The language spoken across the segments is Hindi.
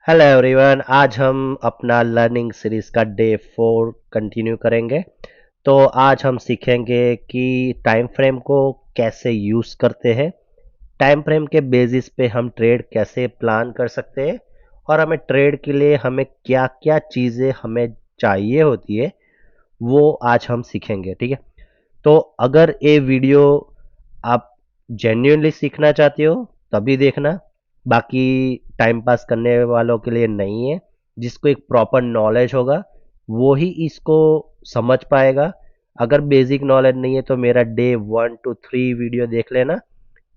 हेलो एवरीवन, आज हम अपना लर्निंग सीरीज का डे 4 कंटिन्यू करेंगे। तो आज हम सीखेंगे कि टाइम फ्रेम को कैसे यूज़ करते हैं, टाइम फ्रेम के बेसिस पे हम ट्रेड कैसे प्लान कर सकते हैं और हमें ट्रेड के लिए हमें क्या क्या चीज़ें हमें चाहिए होती है वो आज हम सीखेंगे। ठीक है, तो अगर ये वीडियो आप जेन्युइनली सीखना चाहते हो तभी देखना, बाकी टाइम पास करने वालों के लिए नहीं है। जिसको एक प्रॉपर नॉलेज होगा वो ही इसको समझ पाएगा। अगर बेसिक नॉलेज नहीं है तो मेरा डे 1 to 3 वीडियो देख लेना,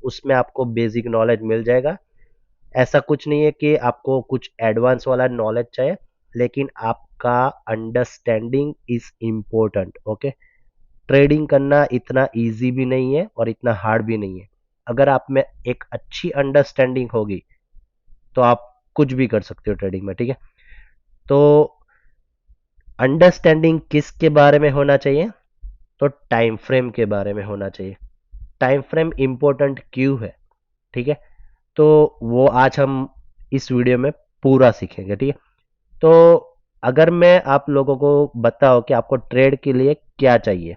उसमें आपको बेसिक नॉलेज मिल जाएगा। ऐसा कुछ नहीं है कि आपको कुछ एडवांस वाला नॉलेज चाहिए, लेकिन आपका understanding is important. Okay, trading करना इतना इजी भी नहीं है और इतना हार्ड भी नहीं है। अगर आप में एक अच्छी अंडरस्टैंडिंग होगी तो आप कुछ भी कर सकते हो ट्रेडिंग में। ठीक है, तो अंडरस्टैंडिंग किसके बारे में होना चाहिए? तो टाइम फ्रेम के बारे में होना चाहिए। टाइम फ्रेम इंपॉर्टेंट क्यों है? ठीक है, तो वो आज हम इस वीडियो में पूरा सीखेंगे। ठीक है, तो अगर मैं आप लोगों को बताऊं कि आपको ट्रेड के लिए क्या चाहिए,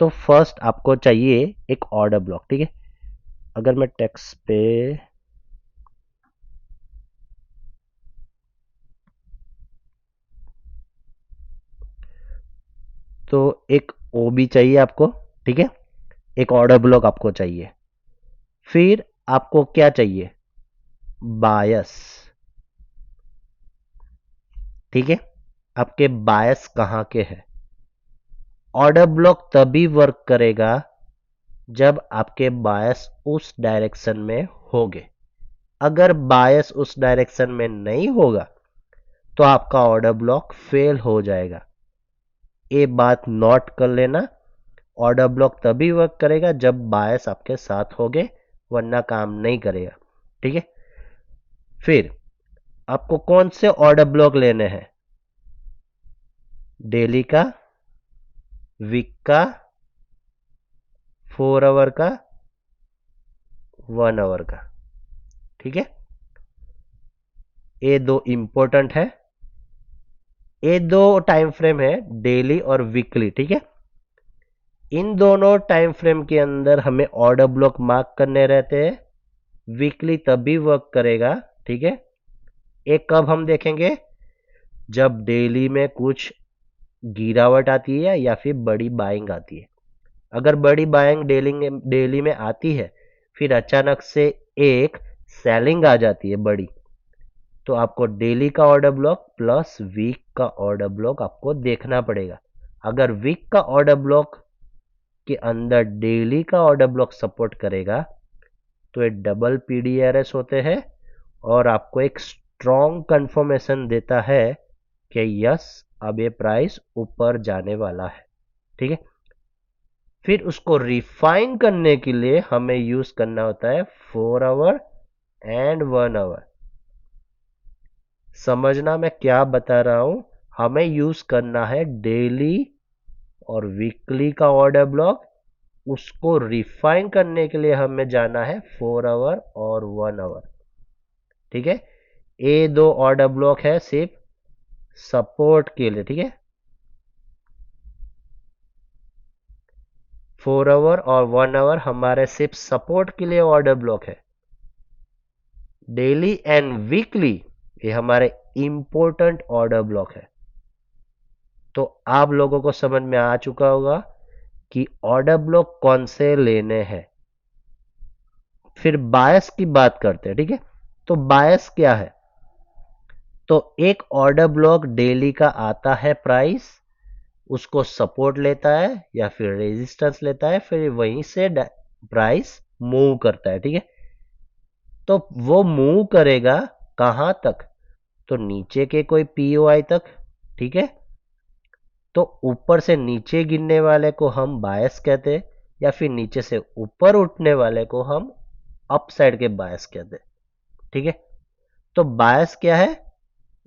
तो फर्स्ट आपको चाहिए एक ऑर्डर ब्लॉक। ठीक है, अगर मैं टेक्स्ट पे तो एक ओबी चाहिए आपको। ठीक है, एक ऑर्डर ब्लॉक आपको चाहिए। फिर आपको क्या चाहिए? बायस। ठीक है, आपके बायस कहाँ के हैं? ऑर्डर ब्लॉक तभी वर्क करेगा जब आपके बायस उस डायरेक्शन में होंगे। अगर बायस उस डायरेक्शन में नहीं होगा तो आपका ऑर्डर ब्लॉक फेल हो जाएगा। ये बात नोट कर लेना। ऑर्डर ब्लॉक तभी वर्क करेगा जब बायस आपके साथ होगे, वरना काम नहीं करेगा। ठीक है, फिर आपको कौन से ऑर्डर ब्लॉक लेने हैं? डेली का, वीक का, 4 आवर का, 1 आवर का। ठीक है, ये दो इंपॉर्टेंट है। ये दो टाइम फ्रेम है, डेली और वीकली। ठीक है, इन दोनों टाइम फ्रेम के अंदर हमें ऑर्डर ब्लॉक मार्क करने रहते हैं। वीकली तभी वर्क करेगा। ठीक है, एक कब हम देखेंगे? जब डेली में कुछ गिरावट आती है या फिर बड़ी बाइंग आती है। अगर बड़ी बाइंग डेली में आती है, फिर अचानक से एक सेलिंग आ जाती है बड़ी, तो आपको डेली का ऑर्डर ब्लॉक प्लस वीक का ऑर्डर ब्लॉक आपको देखना पड़ेगा। अगर वीक का ऑर्डर ब्लॉक के अंदर डेली का ऑर्डर ब्लॉक सपोर्ट करेगा तो ये डबल पीडीआरएस होते हैं और आपको एक स्ट्रॉन्ग कंफर्मेशन देता है कि यस, अब ये प्राइस ऊपर जाने वाला है। ठीक है, फिर उसको रिफाइन करने के लिए हमें यूज करना होता है 4 आवर एंड 1 आवर। समझना मैं क्या बता रहा हूं। हमें यूज करना है डेली और वीकली का ऑर्डर ब्लॉक। उसको रिफाइन करने के लिए हमें जाना है 4 आवर और 1 आवर। ठीक है, ये दो ऑर्डर ब्लॉक है सिर्फ सपोर्ट के लिए। ठीक है, 4 आवर और 1 आवर हमारे सिर्फ सपोर्ट के लिए ऑर्डर ब्लॉक है। डेली एंड वीकली ये हमारे इंपॉर्टेंट ऑर्डर ब्लॉक है। तो आप लोगों को समझ में आ चुका होगा कि ऑर्डर ब्लॉक कौन से लेने हैं। फिर बायस की बात करते हैं। ठीक है, तो बायस क्या है? तो एक ऑर्डर ब्लॉक डेली का आता है प्राइस, उसको सपोर्ट लेता है या फिर रेजिस्टेंस लेता है, फिर वहीं से प्राइस मूव करता है। ठीक है, तो वो मूव करेगा कहां तक? तो नीचे के कोई पीओआई तक। ठीक है, तो ऊपर से नीचे गिरने वाले को हम बायस कहते हैं, या फिर नीचे से ऊपर उठने वाले को हम अप साइड के बायस कहते हैं। ठीक है, तो बायस क्या है?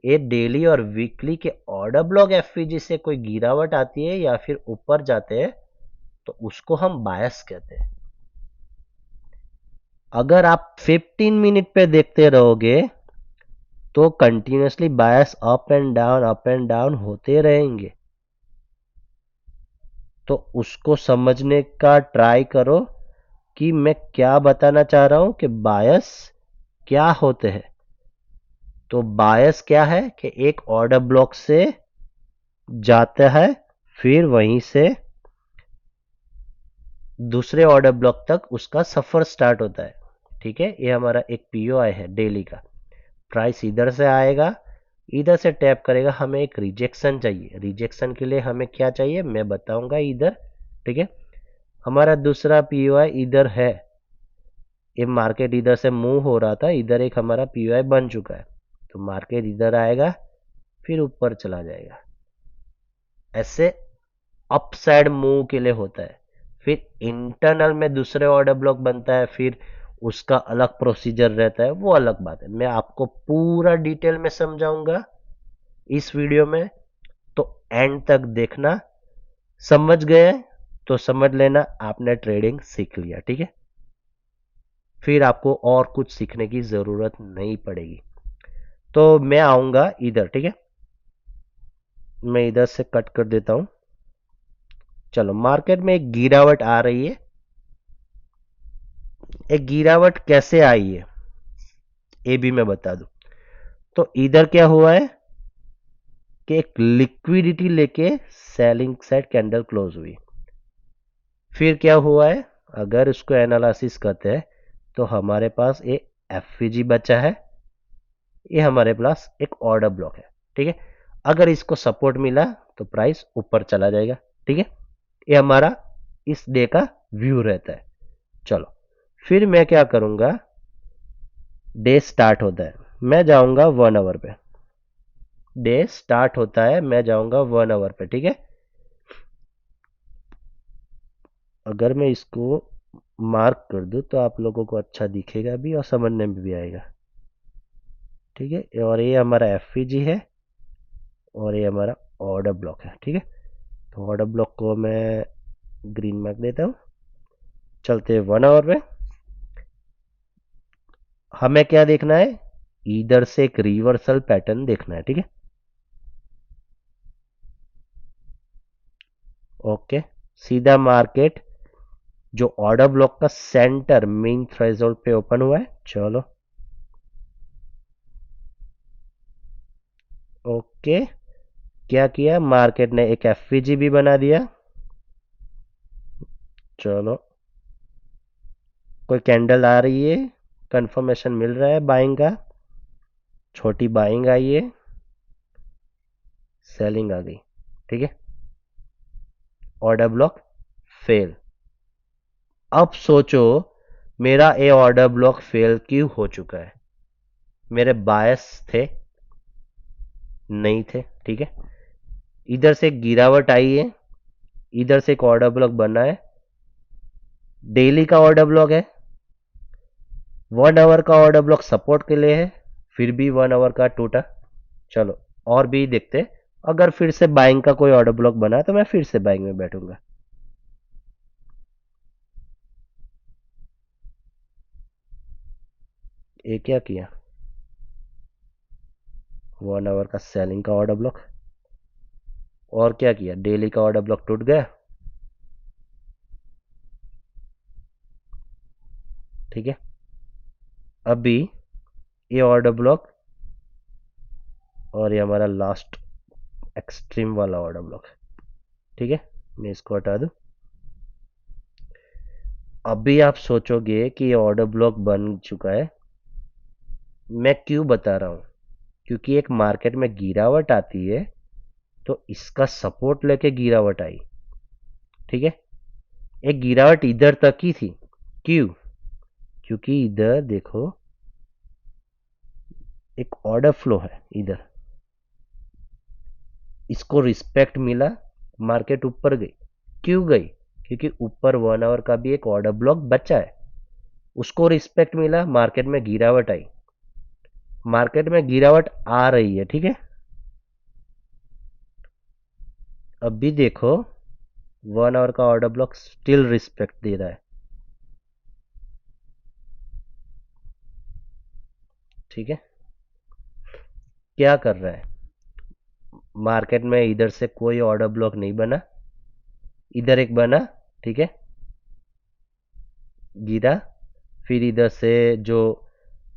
ये डेली और वीकली के ऑर्डर ब्लॉक एफवीजी से कोई गिरावट आती है या फिर ऊपर जाते हैं तो उसको हम बायस कहते हैं। अगर आप 15 मिनट पे देखते रहोगे तो continuously bias up and down होते रहेंगे। तो उसको समझने का ट्राई करो कि मैं क्या बताना चाह रहा हूं कि बायस क्या होते हैं। तो बायस क्या है कि एक ऑर्डर ब्लॉक से जाता है, फिर वहीं से दूसरे ऑर्डर ब्लॉक तक उसका सफर स्टार्ट होता है। ठीक है, ये हमारा एक पीओआई है डेली का। प्राइस इधर से आएगा, इधर से टैप करेगा, हमें एक रिजेक्शन चाहिए। रिजेक्शन के लिए हमें क्या चाहिए मैं बताऊंगा इधर। ठीक है, हमारा दूसरा पीओआई इधर है। ये मार्केट इधर से मूव हो रहा था, इधर एक हमारा पीओआई बन चुका है। तो मार्केट इधर आएगा, फिर ऊपर चला जाएगा। ऐसे अपसाइड मूव के लिए होता है। फिर इंटरनल में दूसरे ऑर्डर ब्लॉक बनता है, फिर उसका अलग प्रोसीजर रहता है, वो अलग बात है। मैं आपको पूरा डिटेल में समझाऊंगा इस वीडियो में, तो एंड तक देखना। समझ गए तो समझ लेना आपने ट्रेडिंग सीख लिया। ठीक है, फिर आपको और कुछ सीखने की जरूरत नहीं पड़ेगी। तो मैं आऊंगा इधर। ठीक है, मैं इधर से कट कर देता हूं। चलो, मार्केट में एक गिरावट आ रही है। एक गिरावट कैसे आई है ये भी मैं बता दूं। तो इधर क्या हुआ है कि एक लिक्विडिटी लेके सेलिंग साइड कैंडल क्लोज हुई। फिर क्या हुआ है, अगर इसको एनालिसिस करते हैं तो हमारे पास ये एफवीजी बचा है, ये हमारे पास एक ऑर्डर ब्लॉक है। ठीक है, अगर इसको सपोर्ट मिला तो प्राइस ऊपर चला जाएगा। ठीक है, ये हमारा इस डे का व्यू रहता है। चलो, फिर मैं क्या करूंगा, डे स्टार्ट होता है, मैं जाऊंगा 1 आवर पे। डे स्टार्ट होता है, मैं जाऊंगा 1 आवर पे। ठीक है, अगर मैं इसको मार्क कर दूं तो आप लोगों को अच्छा दिखेगा भी और समझने में भी आएगा। ठीक है, और ये हमारा एफवीजी है और ये हमारा ऑर्डर ब्लॉक है। ठीक है, तो ऑर्डर ब्लॉक को मैं ग्रीन मार्क देता हूं। चलते 1 आवर पे हमें क्या देखना है, इधर से एक रिवर्सल पैटर्न देखना है। ठीक है, ओके, सीधा मार्केट जो ऑर्डर ब्लॉक का सेंटर मेन थ्रेशोल्ड पे ओपन हुआ है। चलो, ओके, क्या किया मार्केट ने, एक एफवीजी भी बना दिया। चलो, कोई कैंडल आ रही है, कंफर्मेशन मिल रहा है बाइंग का, छोटी बाइंग आई है, सेलिंग आ गई। ठीक है, ऑर्डर ब्लॉक फेल। अब सोचो मेरा ए ऑर्डर ब्लॉक फेल क्यों हो चुका है। मेरे बायस थे नहीं थे। ठीक है, इधर से गिरावट आई है, इधर से एक ऑर्डर ब्लॉक बना है, डेली का ऑर्डर ब्लॉक है, 1 आवर का ऑर्डर ब्लॉक सपोर्ट के लिए है, फिर भी 1 आवर का टूटा। चलो, और भी देखते, अगर फिर से बाइंग का कोई ऑर्डर ब्लॉक बना तो मैं फिर से बाइंग में बैठूंगा। ये क्या किया, 1 आवर का सेलिंग का ऑर्डर ब्लॉक, और क्या किया डेली का ऑर्डर ब्लॉक टूट गया। ठीक है, अभी ये ऑर्डर ब्लॉक और ये हमारा लास्ट एक्सट्रीम वाला ऑर्डर ब्लॉक। ठीक है, मैं इसको हटा दूं। अभी आप सोचोगे कि ये ऑर्डर ब्लॉक बन चुका है। मैं क्यों बता रहा हूं, क्योंकि एक मार्केट में गिरावट आती है तो इसका सपोर्ट लेके गिरावट आई। ठीक है, एक गिरावट इधर तक ही थी। क्यों, क्योंकि इधर देखो एक ऑर्डर फ्लो है इधर, इसको रिस्पेक्ट मिला, मार्केट ऊपर गई। क्यों गई, क्योंकि ऊपर 1 आवर का भी एक ऑर्डर ब्लॉक बचा है, उसको रिस्पेक्ट मिला, मार्केट में गिरावट आई। मार्केट में गिरावट आ रही है। ठीक है, अब भी देखो 1 आवर का ऑर्डर ब्लॉक स्टिल रिस्पेक्ट दे रहा है। ठीक है, क्या कर रहा है, मार्केट में इधर से कोई ऑर्डर ब्लॉक नहीं बना, इधर एक बना, ठीक है, गिरा, फिर इधर से जो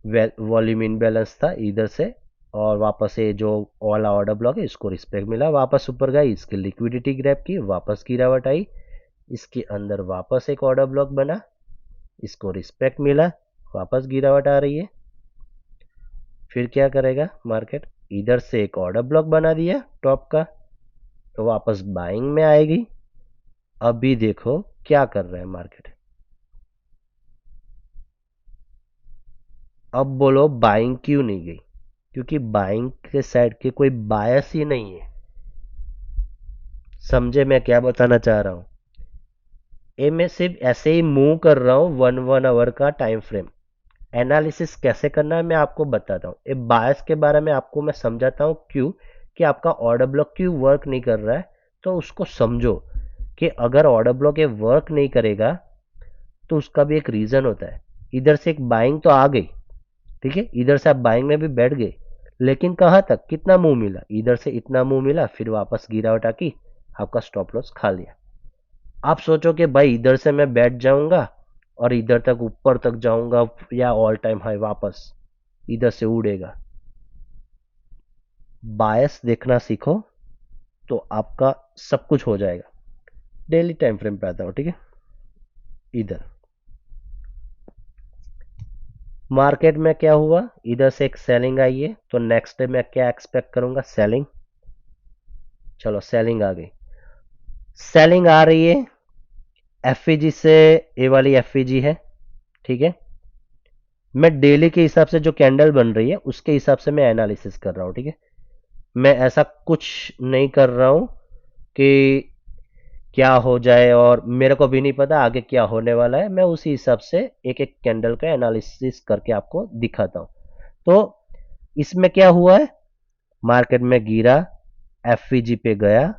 वॉल्यूम इनबैलेंस था इधर से, और वापस से जो वाला ऑर्डर ब्लॉक है इसको रिस्पेक्ट मिला, वापस ऊपर गई, इसकी लिक्विडिटी ग्रैब की, वापस गिरावट आई, इसके अंदर वापस एक ऑर्डर ब्लॉक बना, इसको रिस्पेक्ट मिला, वापस गिरावट आ रही है। फिर क्या करेगा मार्केट, इधर से एक ऑर्डर ब्लॉक बना दिया टॉप का, तो वापस बाइंग में आएगी। अभी देखो क्या कर रहा है मार्केट, अब बोलो बाइंग क्यों नहीं गई, क्योंकि बाइंग के साइड के कोई बायस ही नहीं है। समझे मैं क्या बताना चाह रहा हूं, ये मैं सिर्फ ऐसे ही मूव कर रहा हूं, वन आवर का टाइम फ्रेम। एनालिसिस कैसे करना है मैं आपको बताता हूँ, ये बायस के बारे में आपको मैं समझाता हूँ, क्यों कि आपका ऑर्डर ब्लॉक क्यों वर्क नहीं कर रहा है, तो उसको समझो कि अगर ऑर्डर ब्लॉक ये वर्क नहीं करेगा तो उसका भी एक रीजन होता है। इधर से एक बाइंग तो आ गई, ठीक है, इधर से आप बाइंग में भी बैठ गए, लेकिन कहां तक, कितना मुंह मिला, इधर से इतना मुंह मिला, फिर वापस गिरावट आकी, आपका स्टॉप लॉस खा लिया। आप सोचो कि भाई इधर से मैं बैठ जाऊंगा और इधर तक ऊपर तक जाऊंगा, या ऑल टाइम हाई वापस इधर से उड़ेगा। बायस देखना सीखो तो आपका सब कुछ हो जाएगा। डेली टाइम फ्रेम पे आता हो, ठीक है, इधर मार्केट में क्या हुआ, इधर से एक सेलिंग आई है, तो नेक्स्ट डे मैं क्या एक्सपेक्ट करूंगा, सेलिंग। चलो सेलिंग आ गई, सेलिंग आ रही है, एफईजी से, ए वाली एफईजी है, ठीक है, मैं डेली के हिसाब से जो कैंडल बन रही है उसके हिसाब से मैं एनालिसिस कर रहा हूं, ठीक है, मैं ऐसा कुछ नहीं कर रहा हूं कि क्या हो जाए, और मेरे को भी नहीं पता आगे क्या होने वाला है, मैं उसी हिसाब से एक एक कैंडल का एनालिसिस करके आपको दिखाता हूं। तो इसमें क्या हुआ है, मार्केट में गिरा, एफवीजी पे गया,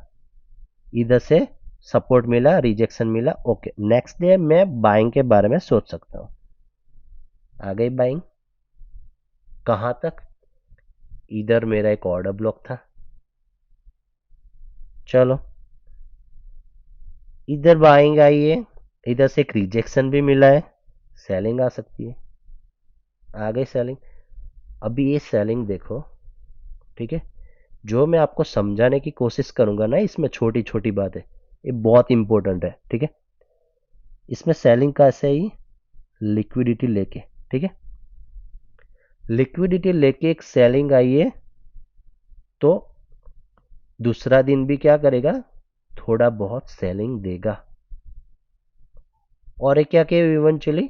इधर से सपोर्ट मिला, रिजेक्शन मिला, ओके, नेक्स्ट डे मैं बाइंग के बारे में सोच सकता हूं। आ गई बाइंग, कहां तक, इधर मेरा एक ऑर्डर ब्लॉक था, चलो इधर बाइंग आई है, इधर से एक रिजेक्शन भी मिला है, सेलिंग आ सकती है, आ गई सेलिंग। अभी ये सेलिंग देखो, ठीक है, जो मैं आपको समझाने की कोशिश करूंगा ना, इसमें छोटी छोटी बातें ये बहुत इंपॉर्टेंट है, ठीक है, इसमें सेलिंग का ऐसे ही लिक्विडिटी लेके, ठीक है, लिक्विडिटी लेके एक सेलिंग आई है, तो दूसरा दिन भी क्या करेगा, थोड़ा बहुत सेलिंग देगा, और एक क्या किया, इवेंचुअली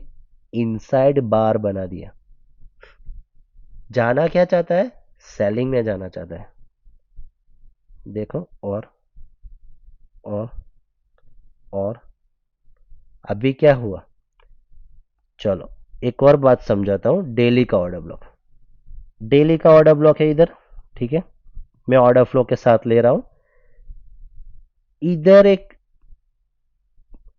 इनसाइड बार बना दिया। जाना क्या चाहता है, सेलिंग में जाना चाहता है, देखो, और और अभी क्या हुआ, चलो एक और बात समझाता हूं, डेली का ऑर्डर ब्लॉक, डेली का ऑर्डर ब्लॉक है इधर, ठीक है, मैं ऑर्डर फ्लो के साथ ले रहा हूं, इधर एक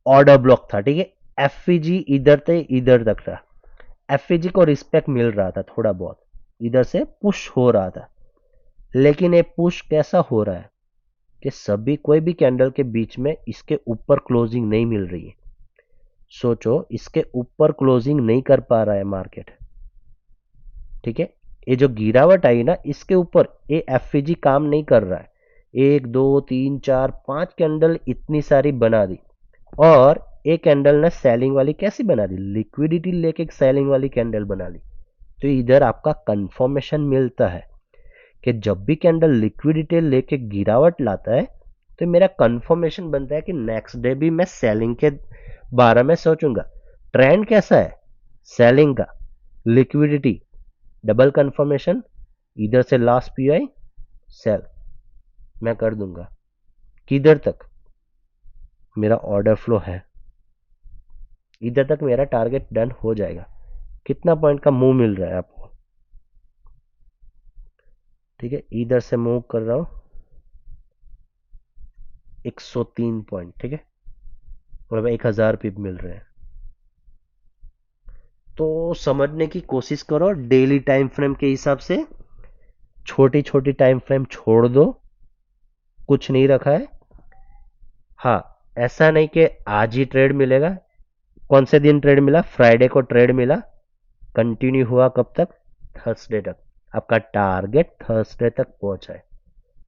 ऑर्डर ब्लॉक था, ठीक है, एफईजी इधर तक था, एफईजी को रिस्पेक्ट मिल रहा था थोड़ा बहुत, इधर से पुश हो रहा था, लेकिन ये पुश कैसा हो रहा है कि सभी कोई भी कैंडल के बीच में इसके ऊपर क्लोजिंग नहीं मिल रही है। सोचो इसके ऊपर क्लोजिंग नहीं कर पा रहा है मार्केट, ठीक है, ये जो गिरावट आई ना इसके ऊपर ये एफईजी काम नहीं कर रहा है, एक दो तीन चार पांच कैंडल इतनी सारी बना दी, और एक कैंडल ने सेलिंग वाली कैसी बना दी, लिक्विडिटी लेके एक सेलिंग वाली कैंडल बना ली। तो इधर आपका कंफर्मेशन मिलता है कि जब भी कैंडल लिक्विडिटी लेके गिरावट लाता है तो मेरा कंफर्मेशन बनता है कि नेक्स्ट डे भी मैं सेलिंग के बारे में सोचूंगा। ट्रेंड कैसा है, सेलिंग का, लिक्विडिटी, डबल कंफर्मेशन, इधर से लास्ट पीआई सेल मैं कर दूंगा, किधर तक, मेरा ऑर्डर फ्लो है, इधर तक मेरा टारगेट डन हो जाएगा। कितना पॉइंट का मूव मिल रहा है आपको, ठीक है, इधर से मूव कर रहा हूं 103 पॉइंट, ठीक है, मतलब 1000 पिप मिल रहे हैं। तो समझने की कोशिश करो डेली टाइम फ्रेम के हिसाब से, छोटी छोटी टाइम फ्रेम छोड़ दो, कुछ नहीं रखा है। हाँ, ऐसा नहीं कि आज ही ट्रेड मिलेगा। कौन से दिन ट्रेड मिला? फ्राइडे को ट्रेड मिला। कंटिन्यू हुआ कब तक? थर्सडे तक। आपका टारगेट थर्सडे तक पहुंचा है,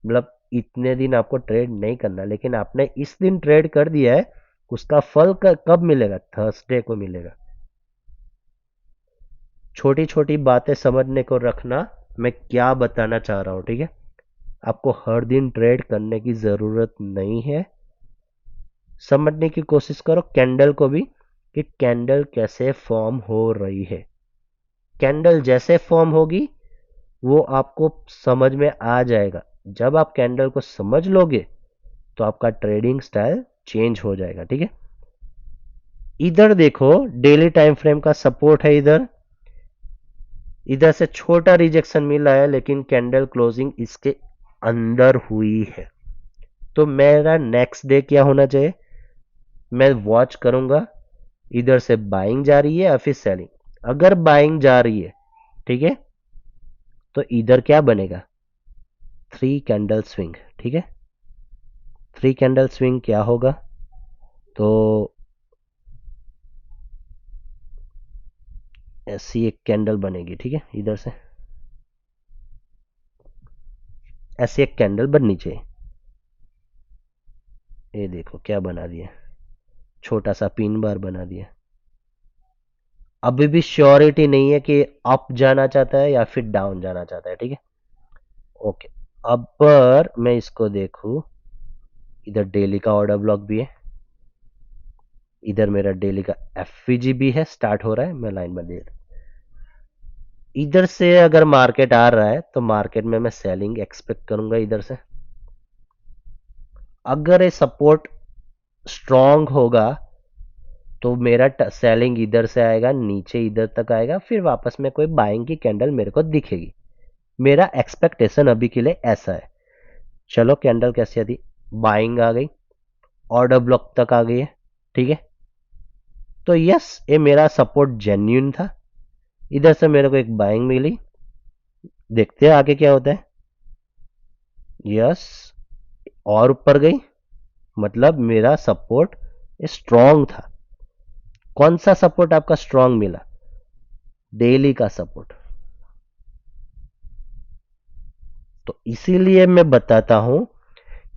मतलब इतने दिन आपको ट्रेड नहीं करना, लेकिन आपने इस दिन ट्रेड कर दिया है, उसका फल कब मिलेगा? थर्सडे को मिलेगा। छोटी छोटी बातें समझने को रखना, मैं क्या बताना चाह रहा हूं, ठीक है? आपको हर दिन ट्रेड करने की जरूरत नहीं है। समझने की कोशिश करो कैंडल को भी, कि कैंडल कैसे फॉर्म हो रही है। कैंडल जैसे फॉर्म होगी वो आपको समझ में आ जाएगा। जब आप कैंडल को समझ लोगे तो आपका ट्रेडिंग स्टाइल चेंज हो जाएगा, ठीक है? इधर देखो, डेली टाइम फ्रेम का सपोर्ट है। इधर इधर से छोटा रिजेक्शन मिला है, लेकिन कैंडल क्लोजिंग इसके अंदर हुई है। तो मेरा नेक्स्ट डे क्या होना चाहिए? मैं वॉच करूंगा इधर से बाइंग जा रही है या फिर सेलिंग। अगर बाइंग जा रही है, ठीक है, तो इधर क्या बनेगा? 3 कैंडल स्विंग, ठीक है? 3 कैंडल स्विंग क्या होगा? तो ऐसी एक कैंडल बनेगी, ठीक है? इधर से ऐसी एक कैंडल बननी चाहिए। ये देखो क्या बना दिया, छोटा सा पिन बार बना दिया। अभी भी श्योरिटी नहीं है कि अप जाना चाहता है या फिर डाउन जाना चाहता है, ठीक है? ओके, अब पर मैं इसको देखूं, इधर डेली का ऑर्डर ब्लॉक भी है, इधर मेरा डेली का एफवीजी भी है, स्टार्ट हो रहा है। मैं लाइन बंद दे, इधर से अगर मार्केट आ रहा है तो मार्केट में मैं सेलिंग एक्सपेक्ट करूंगा इधर से। अगर ये सपोर्ट स्ट्रांग होगा तो मेरा सेलिंग इधर से आएगा, नीचे इधर तक आएगा, फिर वापस में कोई बाइंग की कैंडल मेरे को दिखेगी। मेरा एक्सपेक्टेशन अभी के लिए ऐसा है। चलो कैंडल कैसी आती? बाइंग आ गई, ऑर्डर ब्लॉक तक आ गई है, ठीक है? तो यस, ये मेरा सपोर्ट जेन्यून था। इधर से मेरे को एक बाइंग मिली, देखते हैं आगे क्या होता है। यस, और ऊपर गई, मतलब मेरा सपोर्ट स्ट्रांग था। कौन सा सपोर्ट आपका स्ट्रांग मिला? डेली का सपोर्ट। तो इसीलिए मैं बताता हूं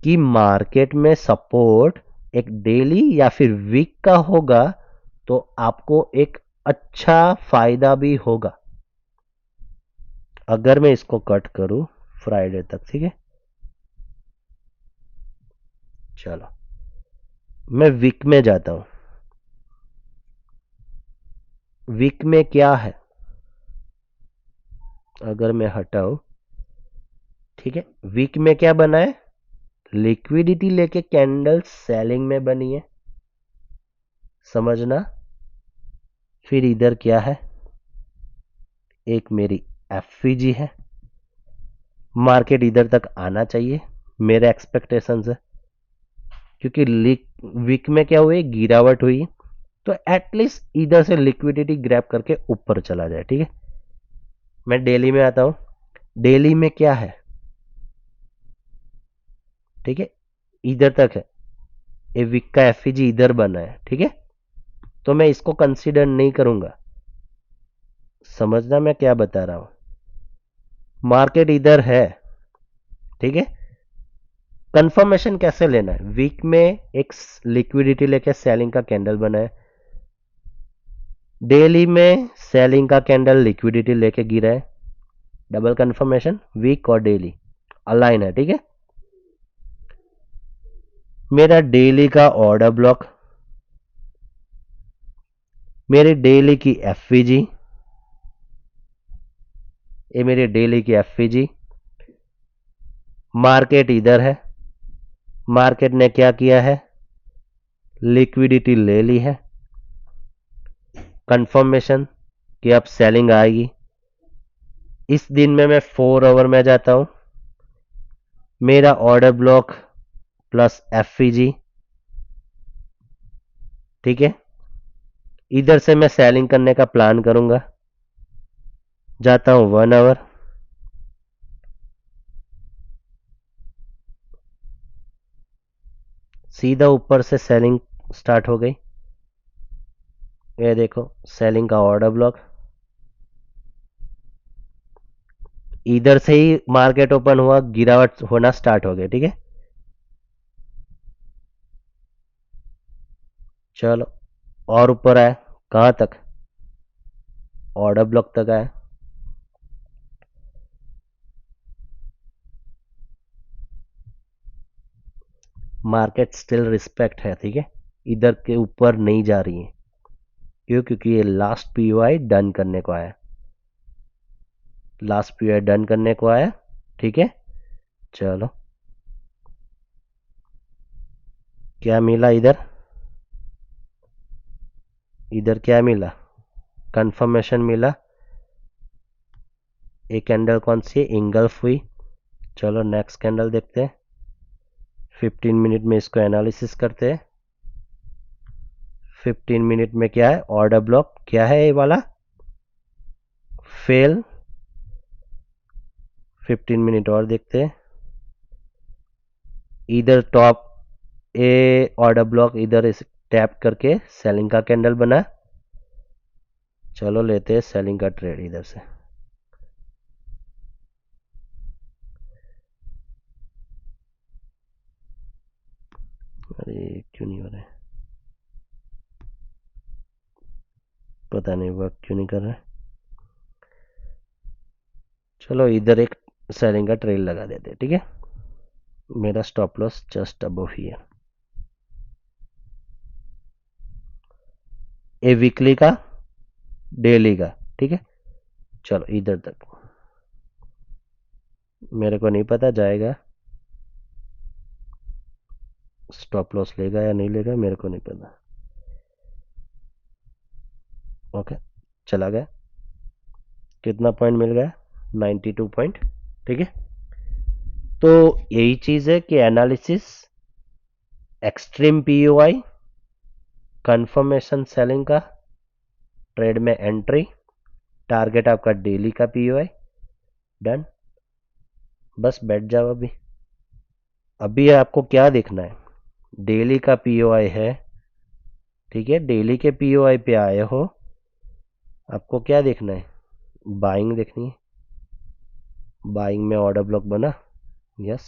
कि मार्केट में सपोर्ट एक डेली या फिर वीक का होगा तो आपको एक अच्छा फायदा भी होगा। अगर मैं इसको कट करूं फ्राइडे तक, ठीक है? चलो मैं वीक में जाता हूं। वीक में क्या है? अगर मैं हटाऊं, ठीक है, वीक में क्या बना है? लिक्विडिटी लेके कैंडल सेलिंग में बनी है, समझना। फिर इधर क्या है? एक मेरी एफवीजी है। मार्केट इधर तक आना चाहिए, मेरे एक्सपेक्टेशन है, क्योंकि वीक में क्या हुई? गिरावट हुई। तो एटलीस्ट इधर से लिक्विडिटी ग्रैब करके ऊपर चला जाए, ठीक है? मैं डेली में आता हूं। डेली में क्या है? ठीक है, इधर तक है। ये वीक का एफईजी इधर बना है, ठीक है? तो मैं इसको कंसीडर नहीं करूंगा। समझना मैं क्या बता रहा हूं। मार्केट इधर है, ठीक है? कंफर्मेशन कैसे लेना है? वीक में एक लिक्विडिटी लेके सेलिंग का कैंडल बना है, डेली में सेलिंग का कैंडल लिक्विडिटी लेके गिरा है। डबल कंफर्मेशन, वीक और डेली अलाइन है, ठीक है? मेरा डेली का ऑर्डर ब्लॉक, मेरी डेली की एफवीजी, ये मेरी डेली की एफवीजी। मार्केट इधर है, मार्केट ने क्या किया है? लिक्विडिटी ले ली है। कंफर्मेशन कि अब सेलिंग आएगी। इस दिन में मैं 4 आवर में जाता हूं। मेरा ऑर्डर ब्लॉक प्लस एफवीजी, ठीक है? इधर से मैं सेलिंग करने का प्लान करूंगा। जाता हूं 1 आवर, सीधा ऊपर से सेलिंग स्टार्ट हो गई। ये देखो सेलिंग का ऑर्डर ब्लॉक, इधर से ही मार्केट ओपन हुआ, गिरावट होना स्टार्ट हो गई। ठीक है, चलो और ऊपर आया, कहां तक, ऑर्डर ब्लॉक तक आया। मार्केट स्टिल रिस्पेक्ट है। ठीक है, इधर के ऊपर नहीं जा रही है। क्यों? क्योंकि ये लास्ट पीओआई डन करने को आया, लास्ट पीओआई डन करने को आया। ठीक है, चलो क्या मिला इधर, इधर क्या मिला, कंफर्मेशन मिला। एक कैंडल कौन सी है, इंगल्फ हुई। चलो नेक्स्ट कैंडल देखते हैं, 15 मिनट में इसको एनालिसिस करते हैं। 15 मिनट में क्या है, ऑर्डर ब्लॉक क्या है ये वाला, फेल। 15 मिनट और देखते हैं, इधर टॉप ए ऑर्डर ब्लॉक, इधर इस टैप करके सेलिंग का कैंडल बना। चलो लेते हैं सेलिंग का ट्रेड इधर से। अरे क्यों नहीं हो रहा है, पता नहीं वर्क क्यों नहीं कर रहा है। चलो इधर एक सेलिंग का ट्रेल लगा देते हैं। ठीक है, मेरा स्टॉप लॉस जस्ट अबव ही है। ए वीकली का, डेली का। ठीक है, चलो इधर तक मेरे को नहीं पता जाएगा, स्टॉप लॉस लेगा या नहीं लेगा मेरे को नहीं पता। ओके, चला गया। कितना पॉइंट मिल गया, 92 पॉइंट। ठीक है, तो यही चीज है कि analysis, extreme POI, confirmation selling का, ट्रेड में एंट्री, टारगेट आपका डेली का पीओआई, डन। बस बैठ जाओ अभी। अभी आपको क्या देखना है, डेली का पीओआई है। ठीक है, डेली के पीओआई पे आए हो, आपको क्या देखना है, बाइंग देखनी है। बाइंग में ऑर्डर ब्लॉक बना, यस,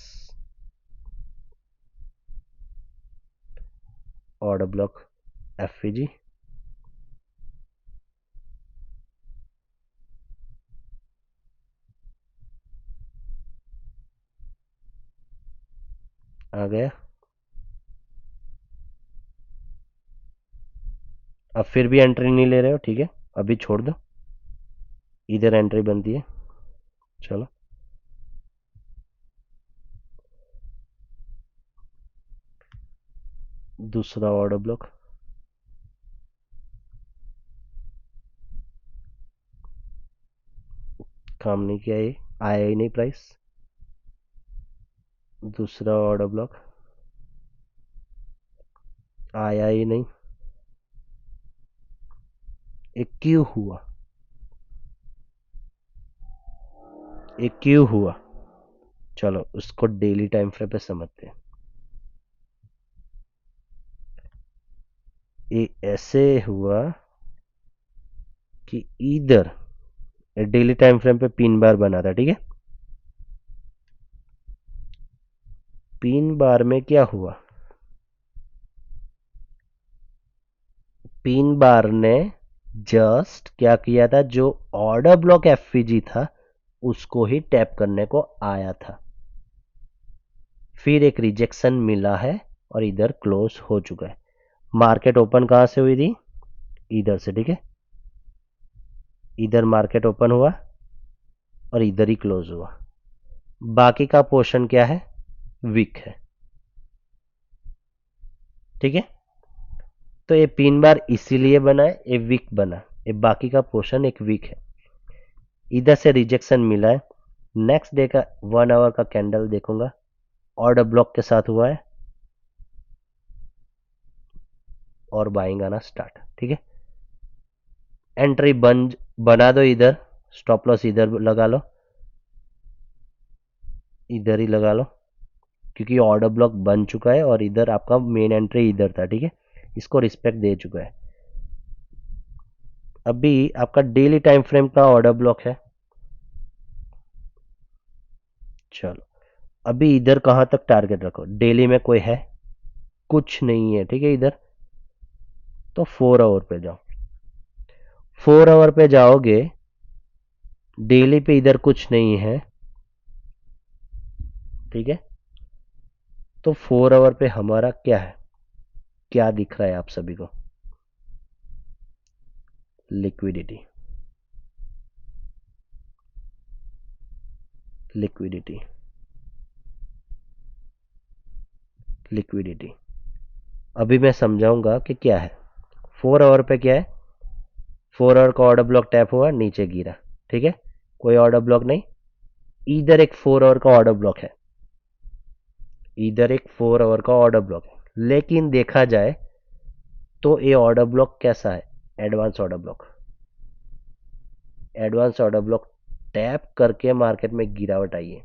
ऑर्डर ब्लॉक एफवीजी आ गया। अब फिर भी एंट्री नहीं ले रहे हो, ठीक है, अभी छोड़ दो, इधर एंट्री बनती है। चलो दूसरा ऑर्डर ब्लॉक, काम नहीं किया, ये आया ही नहीं प्राइस। दूसरा ऑर्डर ब्लॉक आया ही नहीं, एक क्यों हुआ, एक क्यों हुआ। चलो उसको डेली टाइम फ्रेम पे समझते हैं। ये ऐसे हुआ कि इधर डेली टाइम फ्रेम पे पिन बार बना था। ठीक है, पिन बार में क्या हुआ, पिन बार ने जस्ट क्या किया था, जो ऑर्डर ब्लॉक एफवीजी था उसको ही टैप करने को आया था, फिर एक रिजेक्शन मिला है और इधर क्लोज हो चुका है। मार्केट ओपन कहां से हुई थी, इधर से। ठीक है, इधर मार्केट ओपन हुआ और इधर ही क्लोज हुआ। बाकी का पोर्शन क्या है, वीक है। ठीक है, तो ये पिन बार इसीलिए बना है, ये वीक बना, ये बाकी का पोर्शन एक वीक है। इधर से रिजेक्शन मिला है। नेक्स्ट डे का 1 आवर का कैंडल देखूंगा, ऑर्डर ब्लॉक के साथ हुआ है और बाइंग आना स्टार्ट। ठीक है, एंट्री बंद बना दो, इधर स्टॉप लॉस इधर लगा लो, इधर ही लगा लो। क्योंकि ऑर्डर ब्लॉक बन चुका है और इधर आपका मेन एंट्री इधर था, ठीक है, इसको रिस्पेक्ट दे चुका है। अभी आपका डेली टाइम फ्रेम का ऑर्डर ब्लॉक है। चलो अभी इधर कहां तक टारगेट रखो, डेली में कोई है, कुछ नहीं है, ठीक है, इधर तो 4 आवर पे जाओ। 4 आवर पे जाओगे, डेली पे इधर कुछ नहीं है, ठीक है, तो 4 आवर पे हमारा क्या है, क्या दिख रहा है आप सभी को, लिक्विडिटी। लिक्विडिटी लिक्विडिटी अभी मैं समझाऊंगा कि क्या है। 4 आवर पे क्या है, 4 आवर का ऑर्डर ब्लॉक टैप हुआ, नीचे गिरा, ठीक है, कोई ऑर्डर ब्लॉक नहीं। इधर एक 4 आवर का ऑर्डर ब्लॉक है, इधर एक 4 आवर का ऑर्डर ब्लॉक है, लेकिन देखा जाए तो ये ऑर्डर ब्लॉक कैसा है, advance order block. Advance order block tap करके मार्केट में गिरावट आई है,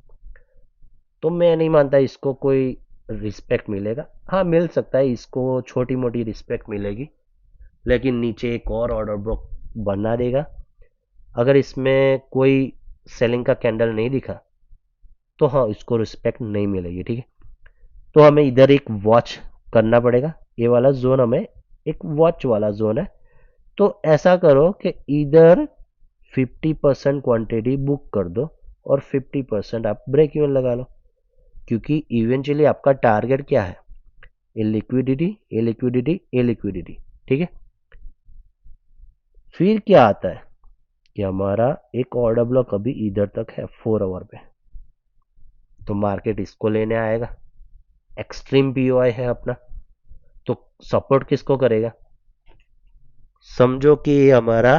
तो मैं नहीं मानता इसको कोई रिस्पेक्ट मिलेगा। हाँ मिल सकता है, इसको छोटी मोटी रिस्पेक्ट मिलेगी, लेकिन नीचे एक और ऑर्डर ब्लॉक बना देगा। अगर इसमें कोई सेलिंग का कैंडल नहीं दिखा तो हाँ इसको रिस्पेक्ट नहीं मिलेगी, ठीक है। तो हमें इधर एक वॉच करना पड़ेगा, ये वाला जोन हमें एक वॉच वाला जोन है। तो ऐसा करो कि इधर 50% क्वांटिटी बुक कर दो और 50% आप ब्रेक इवन लगा लो, क्योंकि इवेंचुअली आपका टारगेट क्या है, ये लिक्विडिटी, ये लिक्विडिटी, ये लिक्विडिटी, ठीक है। फिर क्या आता है कि हमारा एक ऑर्डर ब्लॉक अभी इधर तक है 4 आवर पे, तो मार्केट इसको लेने आएगा, एक्सट्रीम पीओआई है अपना, तो सपोर्ट किसको करेगा, समझो कि ये हमारा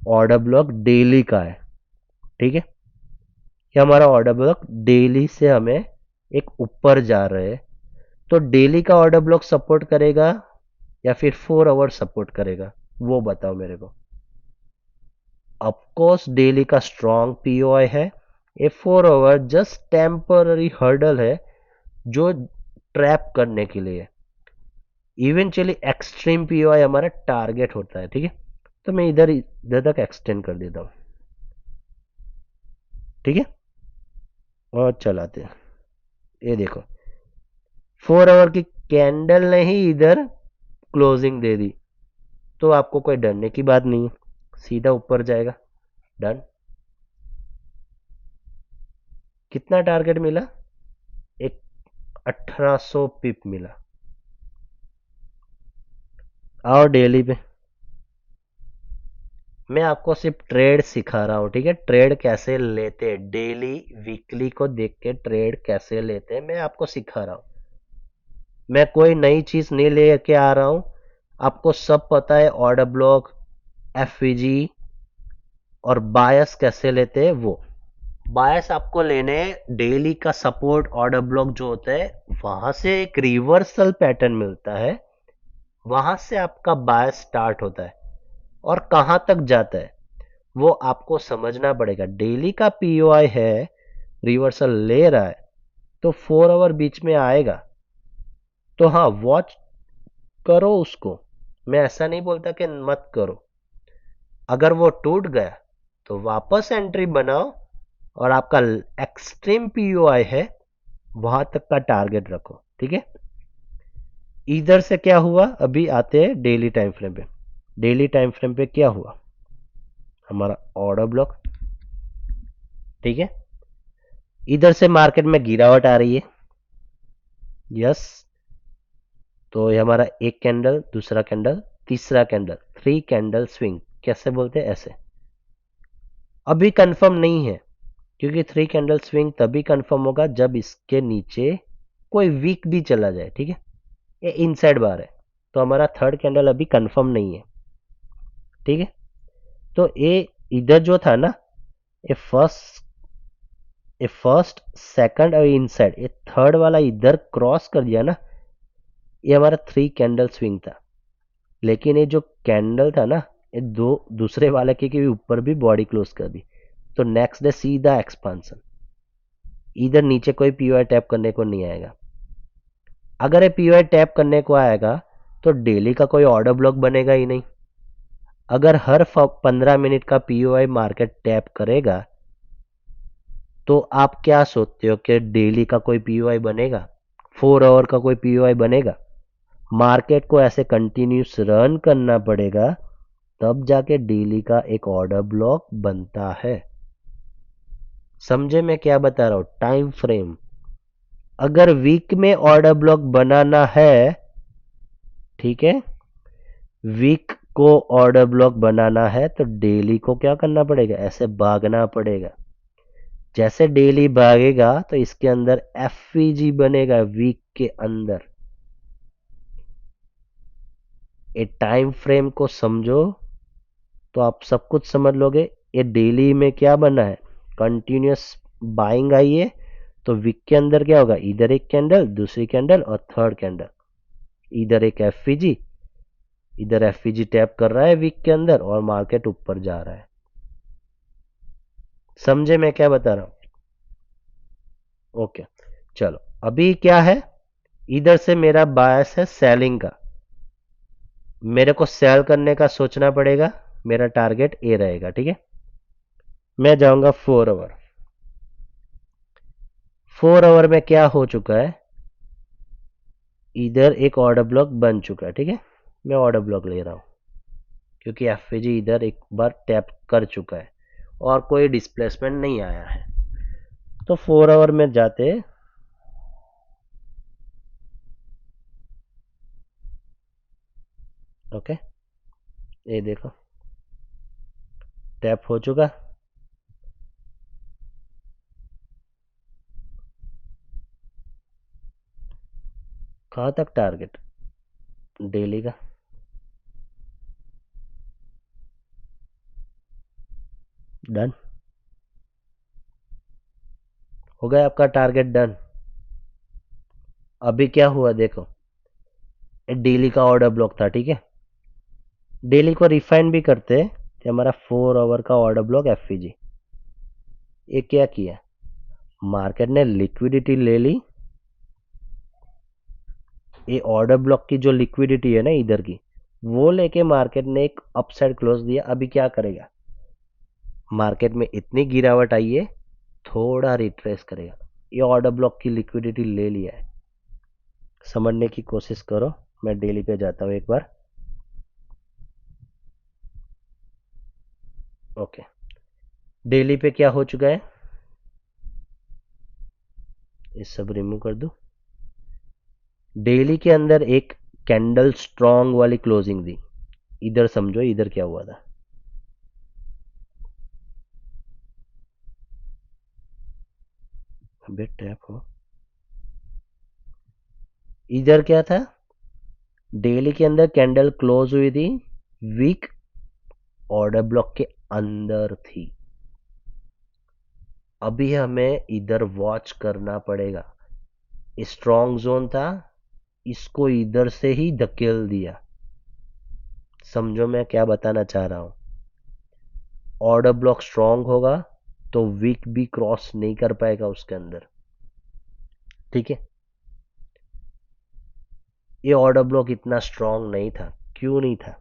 ऑर्डर ब्लॉक डेली का है, ठीक है, ये हमारा ऑर्डर ब्लॉक डेली से हमें एक ऊपर जा रहे हैं, तो डेली का ऑर्डर ब्लॉक सपोर्ट करेगा या फिर 4 आवर सपोर्ट करेगा, वो बताओ मेरे को। ऑफकोर्स डेली का स्ट्रॉन्ग पीओआई है, ये 4 आवर जस्ट टेम्पररी हर्डल है जो ट्रैप करने के लिए। इवेंचुअली एक्सट्रीम पीओआई हमारा टारगेट होता है, ठीक है, तो मैं इधर इधर तक एक्सटेंड कर देता हूं, ठीक है, और चलाते हैं। ये देखो 4 आवर की कैंडल ने ही इधर क्लोजिंग दे दी, तो आपको कोई डरने की बात नहीं है, सीधा ऊपर जाएगा, डन। कितना टारगेट मिला, एक 1800 पिप मिला। आओ डेली पे, मैं आपको सिर्फ ट्रेड सिखा रहा हूं, ठीक है, ट्रेड कैसे लेते हैं, डेली वीकली को देख के ट्रेड कैसे लेते हैं मैं आपको सिखा रहा हूं। मैं कोई नई चीज नहीं लेके आ रहा हूं, आपको सब पता है, ऑर्डर ब्लॉक, एफवीजी और बायस कैसे लेते हैं। वो बायस आपको लेने, डेली का सपोर्ट ऑर्डर ब्लॉक जो होता है वहां से एक रिवर्सल पैटर्न मिलता है, वहां से आपका बायस स्टार्ट होता है और कहां तक जाता है वो आपको समझना पड़ेगा। डेली का पीओआई है, रिवर्सल ले रहा है, तो 4 आवर बीच में आएगा, तो हाँ वॉच करो उसको, मैं ऐसा नहीं बोलता कि मत करो। अगर वो टूट गया तो वापस एंट्री बनाओ और आपका एक्सट्रीम पीओआई है वहां तक का टारगेट रखो, ठीक है। इधर से क्या हुआ, अभी आते हैं डेली टाइम फ्रेम पे। डेली टाइम फ्रेम पे क्या हुआ, हमारा ऑर्डर ब्लॉक, ठीक है, इधर से मार्केट में गिरावट आ रही है, यस, तो ये हमारा एक कैंडल, दूसरा कैंडल, तीसरा कैंडल, 3 कैंडल स्विंग, कैसे बोलते हैं ऐसे। अभी कंफर्म नहीं है, क्योंकि 3 कैंडल स्विंग तभी कंफर्म होगा जब इसके नीचे कोई वीक भी चला जाए, ठीक है, ये इनसाइड बार है, तो हमारा थर्ड कैंडल अभी कंफर्म नहीं है, ठीक है। तो ये इधर जो था ना, ये फर्स्ट सेकंड और इनसाइड, ये थर्ड वाला इधर क्रॉस कर दिया ना, ये हमारा 3 कैंडल स्विंग था। लेकिन ये जो कैंडल था ना, ये दो दूसरे वाले के भी ऊपर भी बॉडी क्लोज कर दी, तो नेक्स्ट डे सीधा एक्सपांसन, इधर नीचे कोई पीओआई टैप करने को नहीं आएगा। अगर ये पीओआई टैप करने को आएगा तो डेली का कोई ऑर्डर ब्लॉक बनेगा ही नहीं। अगर हर 15 मिनट का पीओआई मार्केट टैप करेगा तो आप क्या सोचते हो कि डेली का कोई पीओआई बनेगा? 4 आवर का कोई पीओआई बनेगा? मार्केट को ऐसे कंटिन्यूस रन करना पड़ेगा तब जाके डेली का एक ऑर्डर ब्लॉक बनता है। समझे मैं क्या बता रहा हूं? Time frame. अगर वीक में ऑर्डर ब्लॉक बनाना है, ठीक है, वीक को ऑर्डर ब्लॉक बनाना है तो डेली को क्या करना पड़ेगा? ऐसे भागना पड़ेगा। जैसे डेली भागेगा तो इसके अंदर एफवीजी बनेगा वीक के अंदर। ये टाइम फ्रेम को समझो तो आप सब कुछ समझ लोगे। ये डेली में क्या बना है? कंटिन्यूस बाइंग आई है तो वीक के अंदर क्या होगा? इधर एक कैंडल, दूसरी कैंडल और थर्ड कैंडल। इधर एक एफवीजी, इधर एफवीजी टैप कर रहा है वीक के अंदर और मार्केट ऊपर जा रहा है। समझे मैं क्या बता रहा हूं? ओके, चलो अभी क्या है, इधर से मेरा बायस है सेलिंग का, मेरे को सेल करने का सोचना पड़ेगा। मेरा टारगेट ए रहेगा, ठीक है। मैं जाऊंगा 4 आवर। 4 आवर में क्या हो चुका है? इधर एक ऑर्डर ब्लॉक बन चुका है, ठीक है। मैं ऑर्डर ब्लॉक ले रहा हूं क्योंकि एफवीजी इधर एक बार टैप कर चुका है और कोई डिस्प्लेसमेंट नहीं आया है। तो 4 आवर में जाते, ओके, ये देखो टैप हो चुका। कहाँ तक टारगेट? डेली का। डन हो गया आपका टारगेट, डन। अभी क्या हुआ देखो, डेली का ऑर्डर ब्लॉक था, ठीक है। डेली को रिफाइन भी करते कि हमारा 4 आवर का ऑर्डर ब्लॉक एफवीजी। ये क्या किया? मार्केट ने लिक्विडिटी ले ली। ये ऑर्डर ब्लॉक की जो लिक्विडिटी है ना इधर की, वो लेके मार्केट ने एक अपसाइड क्लोज दिया। अभी क्या करेगा? मार्केट में इतनी गिरावट आई है, थोड़ा रिट्रेस करेगा। ये ऑर्डर ब्लॉक की लिक्विडिटी ले लिया है। समझने की कोशिश करो। मैं डेली पे जाता हूं एक बार। ओके, डेली पे क्या हो चुका है? ये सब रिमूव कर दो। डेली के अंदर एक कैंडल स्ट्रॉन्ग वाली क्लोजिंग दी। इधर समझो इधर क्या हुआ था। अबे टैप हो। इधर क्या था? डेली के अंदर कैंडल क्लोज हुई थी, वीक ऑर्डर ब्लॉक के अंदर थी। अभी हमें इधर वॉच करना पड़ेगा। स्ट्रॉन्ग जोन था, इसको इधर से ही धकेल दिया। समझो मैं क्या बताना चाह रहा हूं। ऑर्डर ब्लॉक स्ट्रॉन्ग होगा तो वीक भी क्रॉस नहीं कर पाएगा उसके अंदर, ठीक है। ये ऑर्डर ब्लॉक इतना स्ट्रॉन्ग नहीं था। क्यों नहीं था?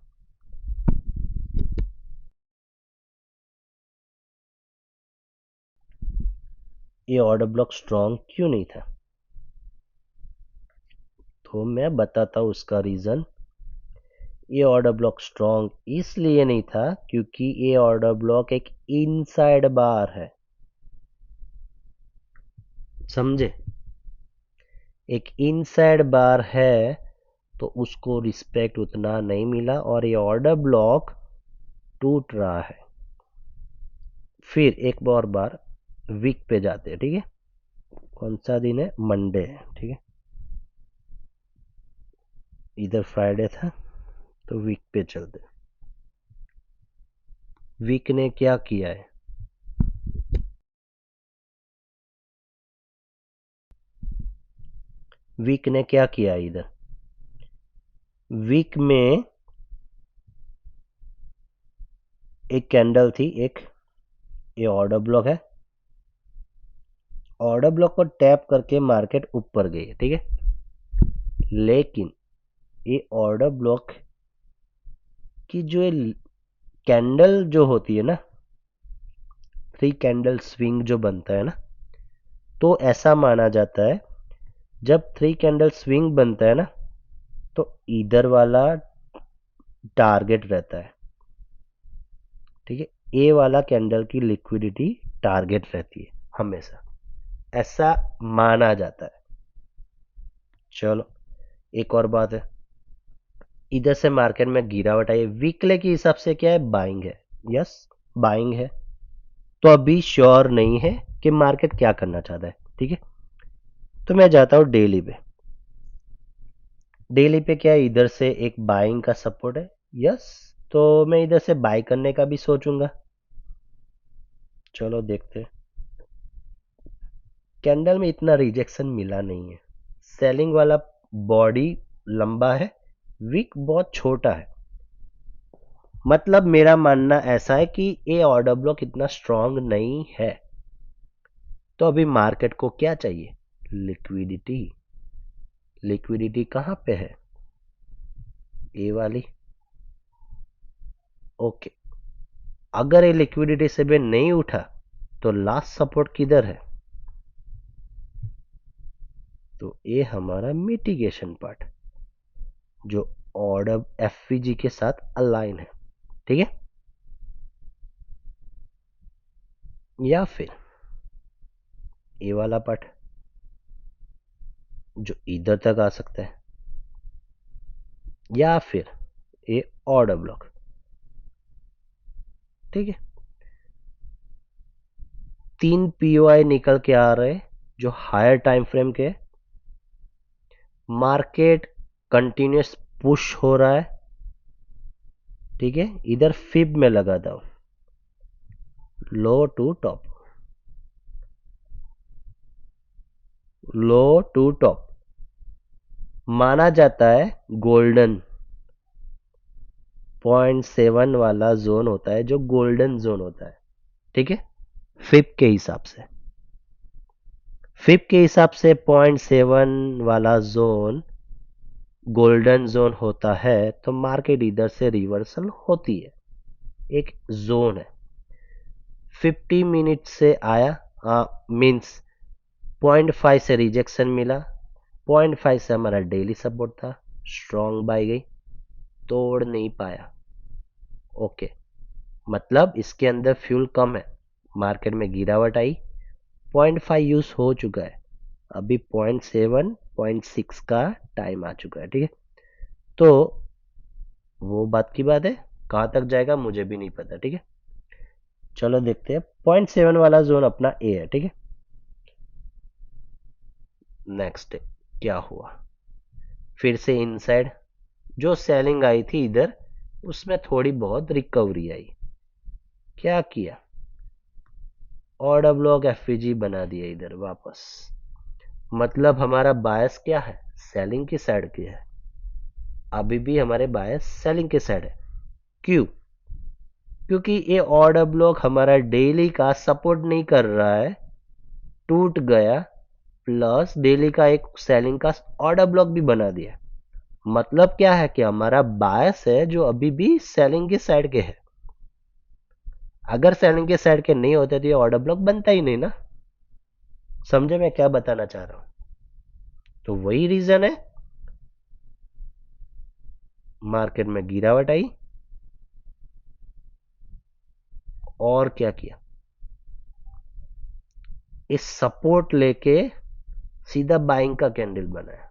ये ऑर्डर ब्लॉक स्ट्रॉन्ग क्यों नहीं था? तो मैं बताता हूं उसका रीजन। ये ऑर्डर ब्लॉक स्ट्रॉन्ग इसलिए नहीं था क्योंकि ये ऑर्डर ब्लॉक एक इनसाइड बार है। समझे? एक इनसाइड बार है तो उसको रिस्पेक्ट उतना नहीं मिला और ये ऑर्डर ब्लॉक टूट रहा है। फिर एक और बार वीक पे जाते हैं, ठीक है। कौन सा दिन है? मंडे है, ठीक है। इधर फ्राइडे था तो वीक पे चलते। वीक ने क्या किया है? वीक ने क्या किया इधर? वीक में एक कैंडल थी, एक ये ऑर्डर ब्लॉक है। ऑर्डर ब्लॉक को टैप करके मार्केट ऊपर गई है, ठीक है। लेकिन ये ऑर्डर ब्लॉक की जो कैंडल जो होती है ना, 3 कैंडल स्विंग जो बनता है ना, तो ऐसा माना जाता है जब 3 कैंडल स्विंग बनता है ना, तो इधर वाला टारगेट रहता है, ठीक है। ए वाला कैंडल की लिक्विडिटी टारगेट रहती है हमेशा, ऐसा माना जाता है। चलो एक और बात है, इधर से मार्केट में गिरावट आई, वीकली के हिसाब से क्या है, बाइंग है। यस, बाइंग है। तो अभी श्योर नहीं है कि मार्केट क्या करना चाहता है, ठीक है। तो मैं जाता हूं डेली पे। डेली पे क्या है, इधर से एक बाइंग का सपोर्ट है। यस, तो मैं इधर से बाय करने का भी सोचूंगा। चलो देखते हैं। कैंडल में इतना रिजेक्शन मिला नहीं है, सेलिंग वाला बॉडी लंबा है, विक बहुत छोटा है। मतलब मेरा मानना ऐसा है कि ये ऑर्डर ब्लॉक इतना स्ट्रांग नहीं है। तो अभी मार्केट को क्या चाहिए, लिक्विडिटी। लिक्विडिटी कहां पे है, ये वाली। ओके, अगर ये लिक्विडिटी से भी नहीं उठा तो लास्ट सपोर्ट किधर है, तो ये हमारा मिटिगेशन पार्ट जो ऑर्डर एफवीजी के साथ अलाइन है, ठीक है। या फिर ये वाला पार्ट जो इधर तक आ सकता है, या फिर ये ऑर्डर ब्लॉक, ठीक है। 3 पीओआई निकल के आ रहे जो हायर टाइम फ्रेम के। मार्केट कंटिन्यूस पुश हो रहा है, ठीक है। इधर फिब में लगाता हूं, low to top, low to top माना जाता है। गोल्डन 0.7 वाला जोन होता है जो गोल्डन जोन होता है, ठीक है। फिब के हिसाब से, फिब के हिसाब से 0.7 वाला जोन गोल्डन जोन होता है, तो मार्केट इधर से रिवर्सल होती है। एक जोन है, 50 मिनट से आया, मींस 0.5 से रिजेक्शन मिला, 0.5 से हमारा डेली सपोर्ट था, स्ट्रॉन्ग बाय गई, तोड़ नहीं पाया। ओके, मतलब इसके अंदर फ्यूल कम है, मार्केट में गिरावट आई, 0.5 यूज हो चुका है, अभी 0.7 0.6 का टाइम आ चुका है, ठीक है। तो वो बात की बात है, कहां तक जाएगा मुझे भी नहीं पता, ठीक है। चलो देखते हैं, 0.7 वाला जोन अपना ए है, ठीक है। नेक्स्ट क्या हुआ, फिर से इनसाइड जो सेलिंग आई थी इधर, उसमें थोड़ी बहुत रिकवरी आई। क्या किया, ऑर्डर ब्लॉक एफवीजी बना दिया इधर वापस। मतलब हमारा बायस क्या है, सेलिंग की साइड की है। अभी भी हमारे बायस सेलिंग के साइड है। क्यों, क्योंकि ये ऑर्डर ब्लॉक हमारा डेली का सपोर्ट नहीं कर रहा है, टूट गया, प्लस डेली का एक सेलिंग का ऑर्डर ब्लॉक भी बना दिया। मतलब क्या है कि हमारा बायस है जो अभी भी सेलिंग की साइड के है। अगर सेलिंग के साइड के नहीं होते तो ये ऑर्डर ब्लॉक बनता ही नहीं ना। समझे मैं क्या बताना चाह रहा हूं। तो वही रीजन है, मार्केट में गिरावट आई और क्या किया, इस सपोर्ट लेके सीधा बाइंग का कैंडल बनाया।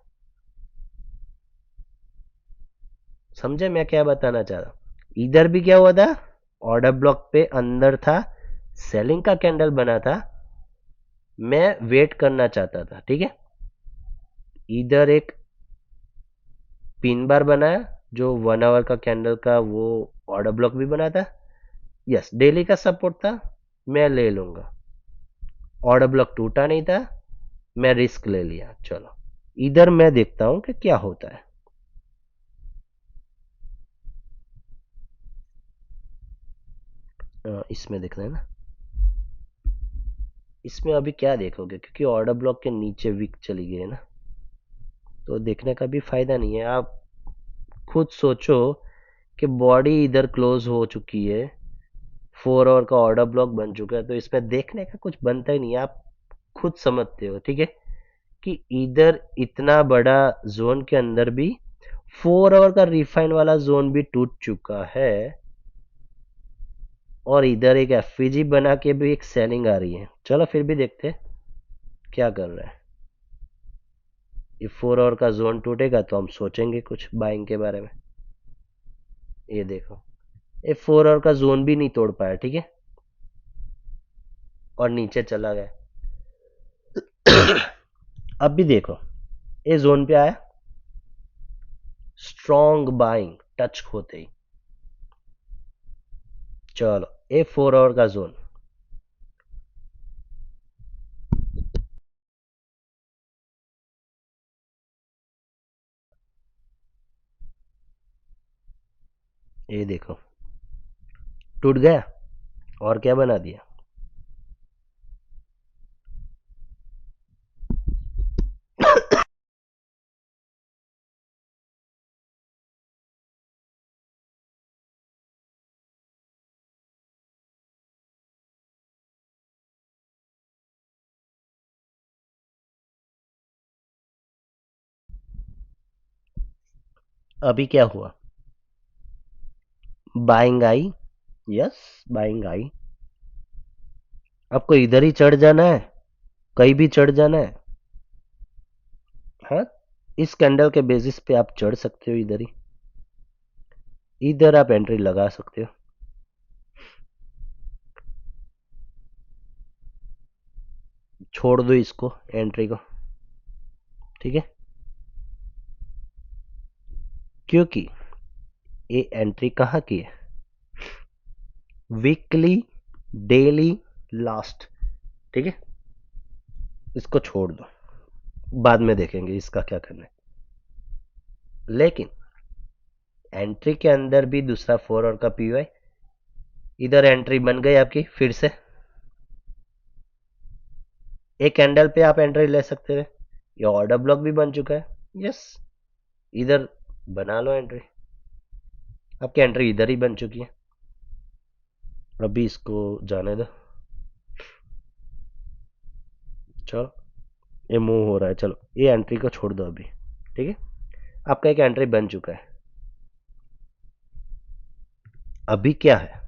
समझे मैं क्या बताना चाह रहा हूं। इधर भी क्या हुआ था, ऑर्डर ब्लॉक पे अंदर था, सेलिंग का कैंडल बना था, मैं वेट करना चाहता था, ठीक है। इधर एक पिन बार बनाया जो 1 आवर का कैंडल का, वो ऑर्डर ब्लॉक भी बना था। यस, डेली का सपोर्ट था, मैं ले लूंगा। ऑर्डर ब्लॉक टूटा नहीं था, मैं रिस्क ले लिया। चलो इधर मैं देखता हूं कि क्या होता है। इसमें देखना है ना, इसमें अभी क्या देखोगे, क्योंकि ऑर्डर ब्लॉक के नीचे विक चली गई है ना, तो देखने का भी फायदा नहीं है। आप खुद सोचो कि बॉडी इधर क्लोज हो चुकी है, 4 आवर का ऑर्डर ब्लॉक बन चुका है, तो इसमें देखने का कुछ बनता ही नहीं है। आप खुद समझते हो, ठीक है, कि इधर इतना बड़ा जोन के अंदर भी 4 आवर का रिफाइन वाला जोन भी टूट चुका है, और इधर एक एफवीजी बना के भी एक सेलिंग आ रही है। चलो फिर भी देखते हैं क्या कर रहा है। ये 4 आवर का जोन टूटेगा तो हम सोचेंगे कुछ बाइंग के बारे में। ये देखो, ये 4 आवर का जोन भी नहीं तोड़ पाया, ठीक है, और नीचे चला गया। अब भी देखो, ये जोन पे आया, स्ट्रॉन्ग बाइंग टच होते ही। चलो, ये 4 आवर का जोन, ये देखो टूट गया, और क्या बना दिया। अभी क्या हुआ, buying I, yes, buying I. आपको इधर ही चढ़ जाना है, कहीं भी चढ़ जाना है, हाँ, इस कैंडल के बेसिस पे आप चढ़ सकते हो, इधर ही, इधर आप एंट्री लगा सकते हो। छोड़ दो इसको, एंट्री को, ठीक है, क्योंकि ये एंट्री कहाँ की है, वीकली, डेली, लास्ट, ठीक है, इसको छोड़ दो, बाद में देखेंगे इसका क्या करना है। लेकिन एंट्री के अंदर भी दूसरा 4 आवर का पीयूआई, इधर एंट्री बन गई आपकी फिर से, एक कैंडल पे आप एंट्री ले सकते थे, ये ऑर्डर ब्लॉक भी बन चुका है, यस, इधर बना लो एंट्री, आपकी एंट्री इधर ही बन चुकी है। अभी इसको जाने दो, चलो, ये मूव हो रहा है, चलो ये एंट्री को छोड़ दो अभी, ठीक है, आपका एक एंट्री बन चुका है। अभी क्या है,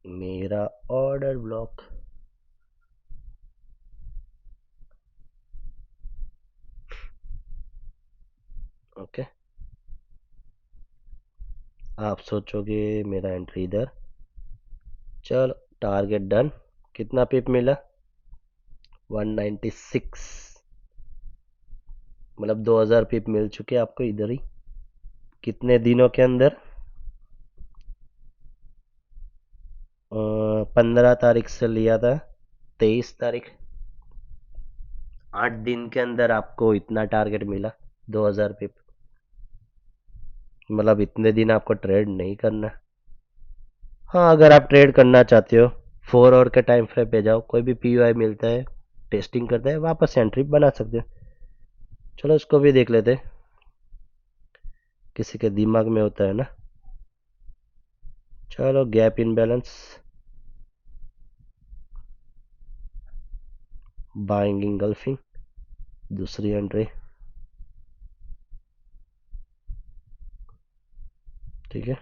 मेरा ऑर्डर ब्लॉक, ओके, आप सोचोगे मेरा एंट्री इधर, चलो टारगेट डन, कितना पिप मिला, 196, मतलब 2000 पिप मिल चुके आपको इधर ही, कितने दिनों के अंदर, 15 तारीख से लिया था, 23 तारीख, 8 दिन के अंदर आपको इतना टारगेट मिला, 2000 पिप, मतलब इतने दिन आपको ट्रेड नहीं करना। हाँ, अगर आप ट्रेड करना चाहते हो, 4 आवर के टाइम फ्रेम पे जाओ, कोई भी पीयूआई मिलता है, टेस्टिंग करता है, वापस एंट्री बना सकते हो। चलो इसको भी देख लेते, किसी के दिमाग में होता है ना। चलो, gap in balance, buying engulfing, दूसरी एंट्री, ठीक है,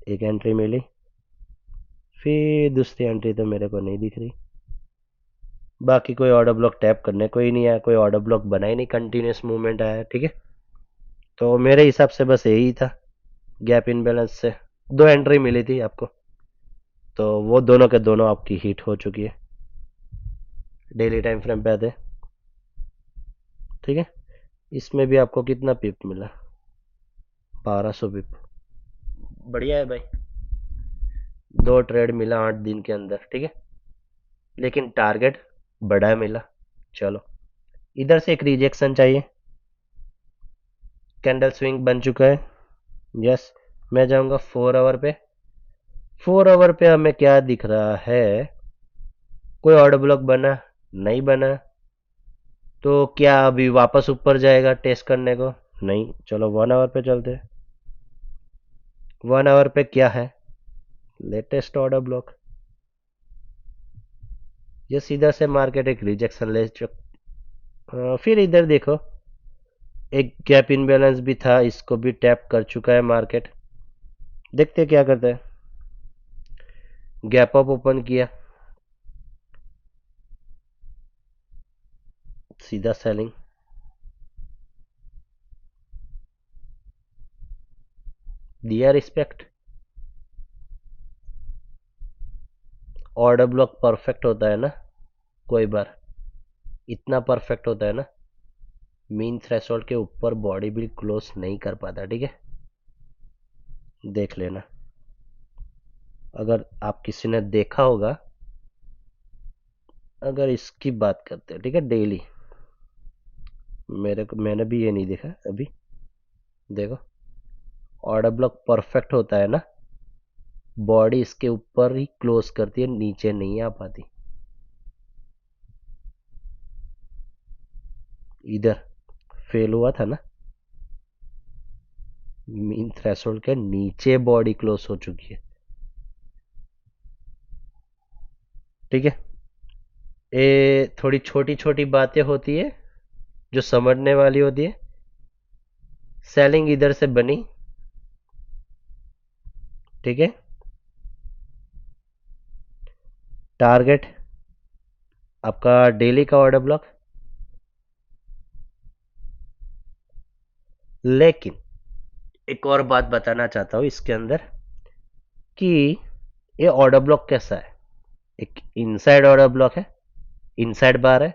एक एंट्री मिली, फिर दूसरी एंट्री तो मेरे को नहीं दिख रही। बाकी कोई ऑर्डर ब्लॉक टैप करने कोई नहीं आया, कोई ऑर्डर ब्लॉक बना ही नहीं, कंटिन्यूस मूवमेंट आया, ठीक है, तो मेरे हिसाब से बस यही था, गैप इन बैलेंस से 2 एंट्री मिली थी आपको, तो वो दोनों के दोनों आपकी हिट हो चुकी है। डेली टाइम फ्रेम पे आते, ठीक है, इसमें भी आपको कितना पिप मिला, 1200 पिप, बढ़िया है भाई, 2 ट्रेड मिला 8 दिन के अंदर, ठीक है, लेकिन टारगेट बड़ा मिला। चलो, इधर से एक रिजेक्शन चाहिए, कैंडल स्विंग बन चुका है, यस, मैं जाऊंगा 4 आवर पे, 4 आवर पे हमें क्या दिख रहा है, कोई ऑर्डर ब्लॉक बना? नहीं बना। तो क्या अभी वापस ऊपर जाएगा टेस्ट करने को? नहीं। चलो 1 आवर पे चलते हैं। 1 आवर पे क्या है? Latest order block. ये सीधा से मार्केट एक रिजेक्शन ले फिर इधर देखो, एक गैप इनबैलेंस भी था, इसको भी टैप कर चुका है मार्केट। देखते क्या करता है। गैप अप ओपन किया, सीधा सेलिंग। दिया रिस्पेक्ट। ऑर्डर ब्लॉक परफेक्ट होता है ना कोई बार, इतना परफेक्ट होता है ना, मीन थ्रेशोल्ड के ऊपर बॉडी भी क्लोज नहीं कर पाता। ठीक है, देख लेना। अगर आप किसी ने देखा होगा, अगर इसकी बात करते हैं, ठीक है, डेली, मैंने भी ये नहीं देखा अभी। देखो, ऑर्डर ब्लॉक परफेक्ट होता है ना, बॉडी इसके ऊपर ही क्लोज करती है, नीचे नहीं आ पाती। इधर फेल हुआ था ना, मीन थ्रेशोल्ड के नीचे बॉडी क्लोज हो चुकी है। ठीक है, ये थोड़ी छोटी छोटी बातें होती है जो समझने वाली होती है। सेलिंग इधर से बनी, ठीक है, टारगेट आपका डेली का ऑर्डर ब्लॉक। लेकिन एक और बात बताना चाहता हूं इसके अंदर, कि ये ऑर्डर ब्लॉक कैसा है। एक इनसाइड ऑर्डर ब्लॉक है, इनसाइड बार है,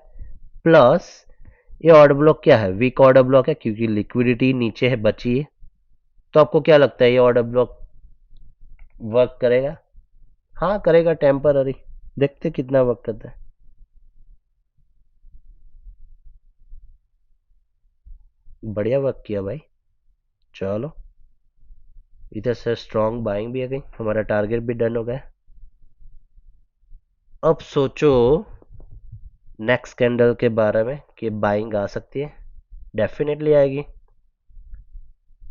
प्लस ये ऑर्डर ब्लॉक क्या है, वीक ऑर्डर ब्लॉक है, क्योंकि लिक्विडिटी नीचे है, बची है। तो आपको क्या लगता है ये ऑर्डर ब्लॉक वर्क करेगा? हाँ करेगा, टेम्पररी। देखते कितना वर्क करता है। बढ़िया वर्क किया भाई। चलो, इधर से स्ट्रॉन्ग बाइंग भी आ गई, हमारा टारगेट भी डन हो गया। अब सोचो नेक्स्ट कैंडल के बारे में कि बाइंग आ सकती है। डेफिनेटली आएगी।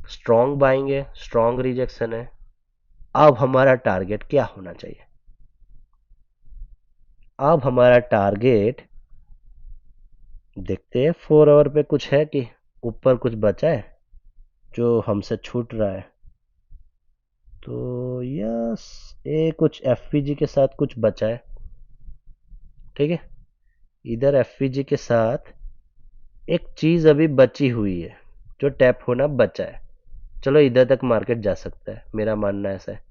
स्ट्रॉन्ग बाइंग है, स्ट्रॉन्ग रिजेक्शन है। अब हमारा टारगेट क्या होना चाहिए? अब हमारा टारगेट देखते हैं 4 आवर पे कुछ है कि ऊपर कुछ बचा है जो हमसे छूट रहा है। तो यस, ये कुछ एफपीजी के साथ कुछ बचा है। ठीक है, इधर एफपीजी के साथ एक चीज अभी बची हुई है जो टैप होना बचा है। चलो इधर तक मार्केट जा सकता है, मेरा मानना ऐसा है।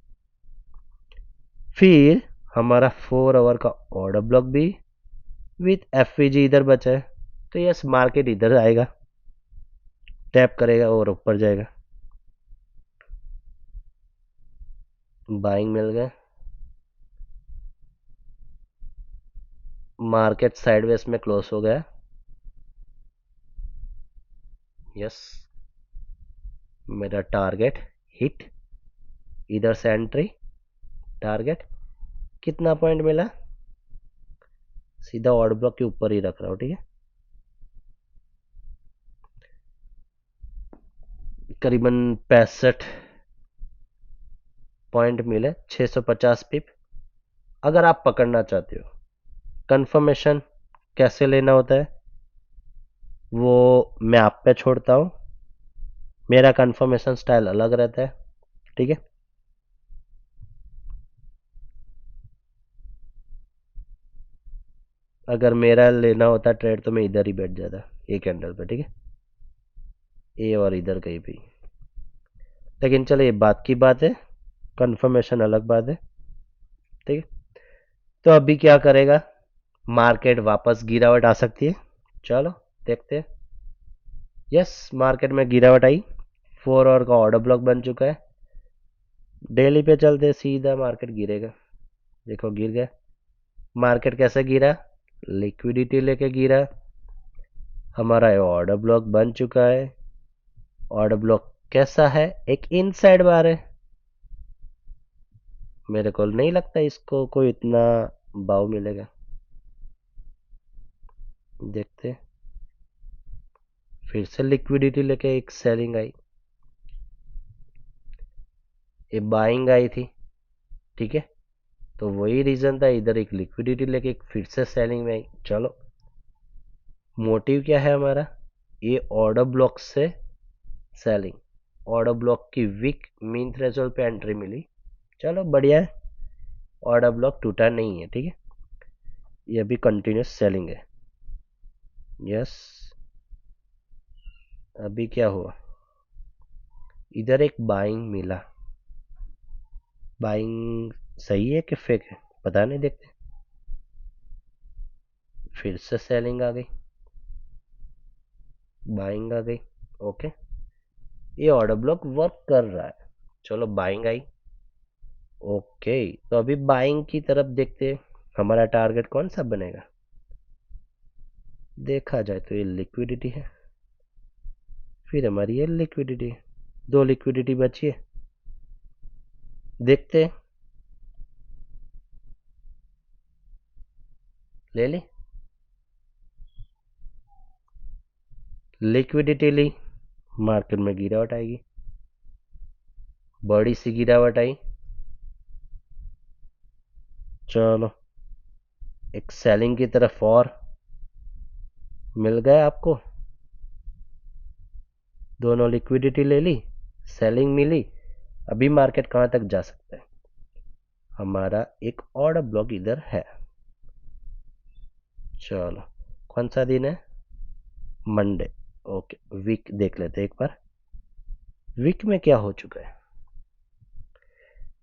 फिर हमारा 4 आवर का ऑर्डर ब्लॉक भी विथ एफपीजी इधर बचा है। तो यस, मार्केट इधर आएगा, टैप करेगा और ऊपर जाएगा। बाइंग मिल गए, मार्केट साइडवेज में क्लोज हो गया। यस, मेरा टारगेट हिट। इधर से एंट्री, टारगेट कितना पॉइंट मिला, सीधा ऑर्डर ब्लॉक के ऊपर ही रख रहा हूं। ठीक है, करीबन 65 पॉइंट मिले, 650 पिप। अगर आप पकड़ना चाहते हो, कंफर्मेशन कैसे लेना होता है वो मैं आप पे छोड़ता हूं। मेरा कंफर्मेशन स्टाइल अलग रहता है। ठीक है, अगर मेरा लेना होता ट्रेड तो मैं इधर ही बैठ जाता, एक कैंडल पे। ठीक है, ए और इधर कहीं भी। लेकिन चलो ये बात की बात है, कंफर्मेशन अलग बात है। ठीक है, तो अभी क्या करेगा, मार्केट वापस गिरावट आ सकती है। चलो देखते हैं। यस, मार्केट में गिरावट आई, 4 आवर का ऑर्डर ब्लॉक बन चुका है। डेली पे चलते सीधा मार्केट गिरेगा। देखो गिर गया। मार्केट कैसे गिरा, लिक्विडिटी लेके गिरा। हमारा ऑर्डर ब्लॉक बन चुका है। ऑर्डर ब्लॉक कैसा है, एक इनसाइड बार है। मेरे को नहीं लगता इसको कोई इतना भाव मिलेगा। देखते हैं, फिर से लिक्विडिटी लेके एक सेलिंग आई, ये बाइंग आई थी, ठीक है। तो वही रीजन था, इधर एक लिक्विडिटी लेके एक फिर से सेलिंग में आई। चलो, मोटिव क्या है हमारा, ये ऑर्डर ब्लॉक से सेलिंग, ऑर्डर ब्लॉक की वीक मीन थ्रेशोल्ड पे एंट्री मिली, चलो बढ़िया है, ऑर्डर ब्लॉक टूटा नहीं है, ठीक है। ये भी कंटिन्यूस सेलिंग है। यस, अभी क्या हुआ, इधर एक बाइंग मिला, बाइंग सही है कि फेक है पता नहीं, देखते। फिर से सेलिंग आ गई, बाइंग आ गई, ओके, ये ऑर्डर ब्लॉक वर्क कर रहा है। चलो बाइंग आई, ओके, तो अभी बाइंग की तरफ देखते हैं, हमारा टारगेट कौन सा बनेगा। देखा जाए तो ये लिक्विडिटी है, फिर हमारी ये लिक्विडिटी है, दो लिक्विडिटी बची है, देखते हैं, ले ली लिक्विडिटी, ली, मार्केट में गिरावट आएगी, बड़ी सी गिरावट आई, चलो एक सेलिंग की तरफ और मिल गया आपको, दोनों लिक्विडिटी ले ली, सेलिंग मिली, अभी मार्केट कहां तक जा सकता है, हमारा एक ऑर्डर ब्लॉक इधर है। चलो, कौन सा दिन है, मंडे, ओके, वीक देख लेते हैं एक बार, वीक में क्या हो चुका है।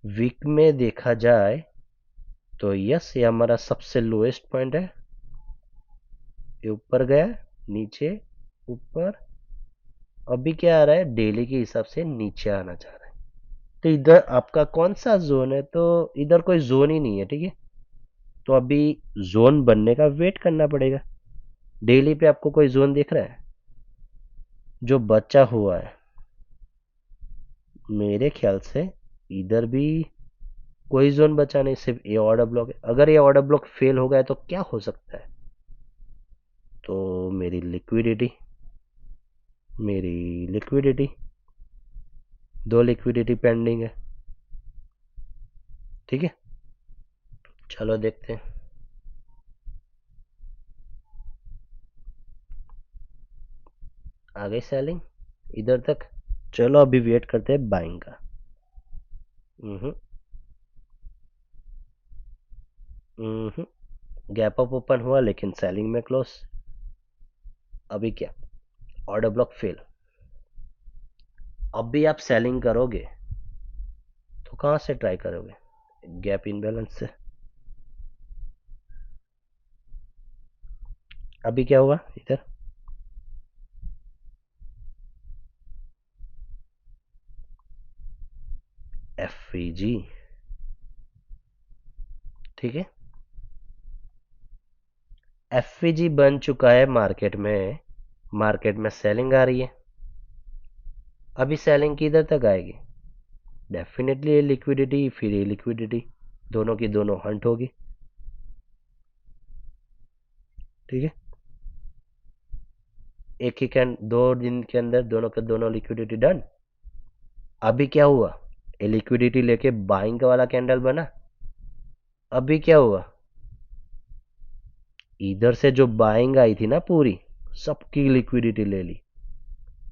वीक में देखा जाए तो यस, ये हमारा सबसे लोएस्ट पॉइंट है, ये ऊपर गया, नीचे, ऊपर, अभी क्या आ रहा है, डेली के हिसाब से नीचे आना चाह रहा है। तो इधर आपका कौन सा जोन है, तो इधर कोई जोन ही नहीं है, ठीक है। तो अभी जोन बनने का वेट करना पड़ेगा। डेली पे आपको कोई जोन दिख रहा है जो बचा हुआ है, मेरे ख्याल से इधर भी कोई जोन बचा नहीं, सिर्फ ये ऑर्डर ब्लॉक है। अगर ये ऑर्डर ब्लॉक फेल हो गया तो क्या हो सकता है, तो मेरी लिक्विडिटी दो लिक्विडिटी पेंडिंग है, ठीक है। चलो देखते हैं, आ गई सेलिंग इधर तक, चलो अभी वेट करते हैं बाइंग का। गैप अप ओपन हुआ लेकिन सेलिंग में क्लोज, अभी क्या, ऑर्डर ब्लॉक फेल, अब भी आप सेलिंग करोगे तो कहां से ट्राई करोगे, गैप इनबैलेंस से। अभी क्या हुआ इधर, एफ ठीक है, एफ बन चुका है मार्केट में, मार्केट में सेलिंग आ रही है, अभी सेलिंग किधर तक आएगी, डेफिनेटली ये लिक्विडिटी, फिर ये लिक्विडिटी, दोनों की दोनों हंट होगी, ठीक है। एक ही कैंड 2 दिन के अंदर दोनों के दोनों लिक्विडिटी डन। अभी क्या हुआ, ये लिक्विडिटी लेके बाइंग वाला कैंडल बना, अभी क्या हुआ, इधर से जो बाइंग आई थी ना पूरी, सबकी लिक्विडिटी ले ली,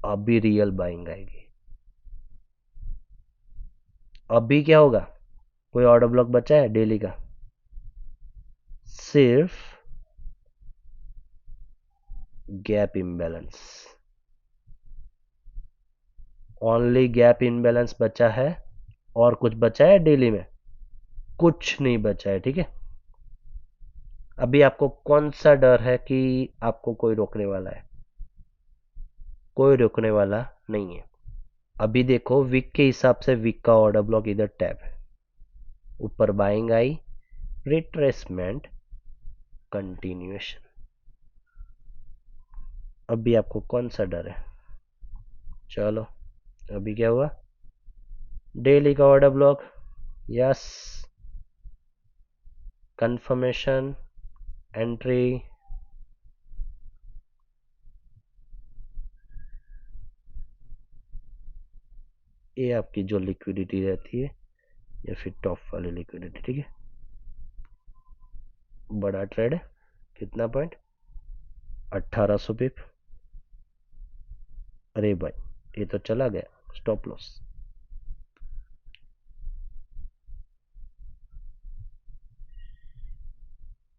अभी रियल बाइंग आएगी, अभी क्या होगा, कोई ऑर्डर ब्लॉक बचा है डेली का, सिर्फ gap imbalance, only gap imbalance बचा है, और कुछ बचा है डेली में, कुछ नहीं बचा है, ठीक है। अभी आपको कौन सा डर है कि आपको कोई रोकने वाला है, कोई रोकने वाला नहीं है। अभी देखो वीक के हिसाब से वीक का ऑर्डर ब्लॉक इधर टैप है, ऊपर बाइंग आई, रिट्रेसमेंट, कंटिन्यूएशन, अभी आपको कौन सा डर है। चलो, अभी क्या हुआ, डेली का order block, yes, confirmation, entry, ये आपकी जो लिक्विडिटी रहती है या फिर टॉप वाली लिक्विडिटी, ठीक है। बड़ा ट्रेड है, कितना पॉइंट, 1800 पिप। अरे भाई ये तो चला गया स्टॉप लॉस।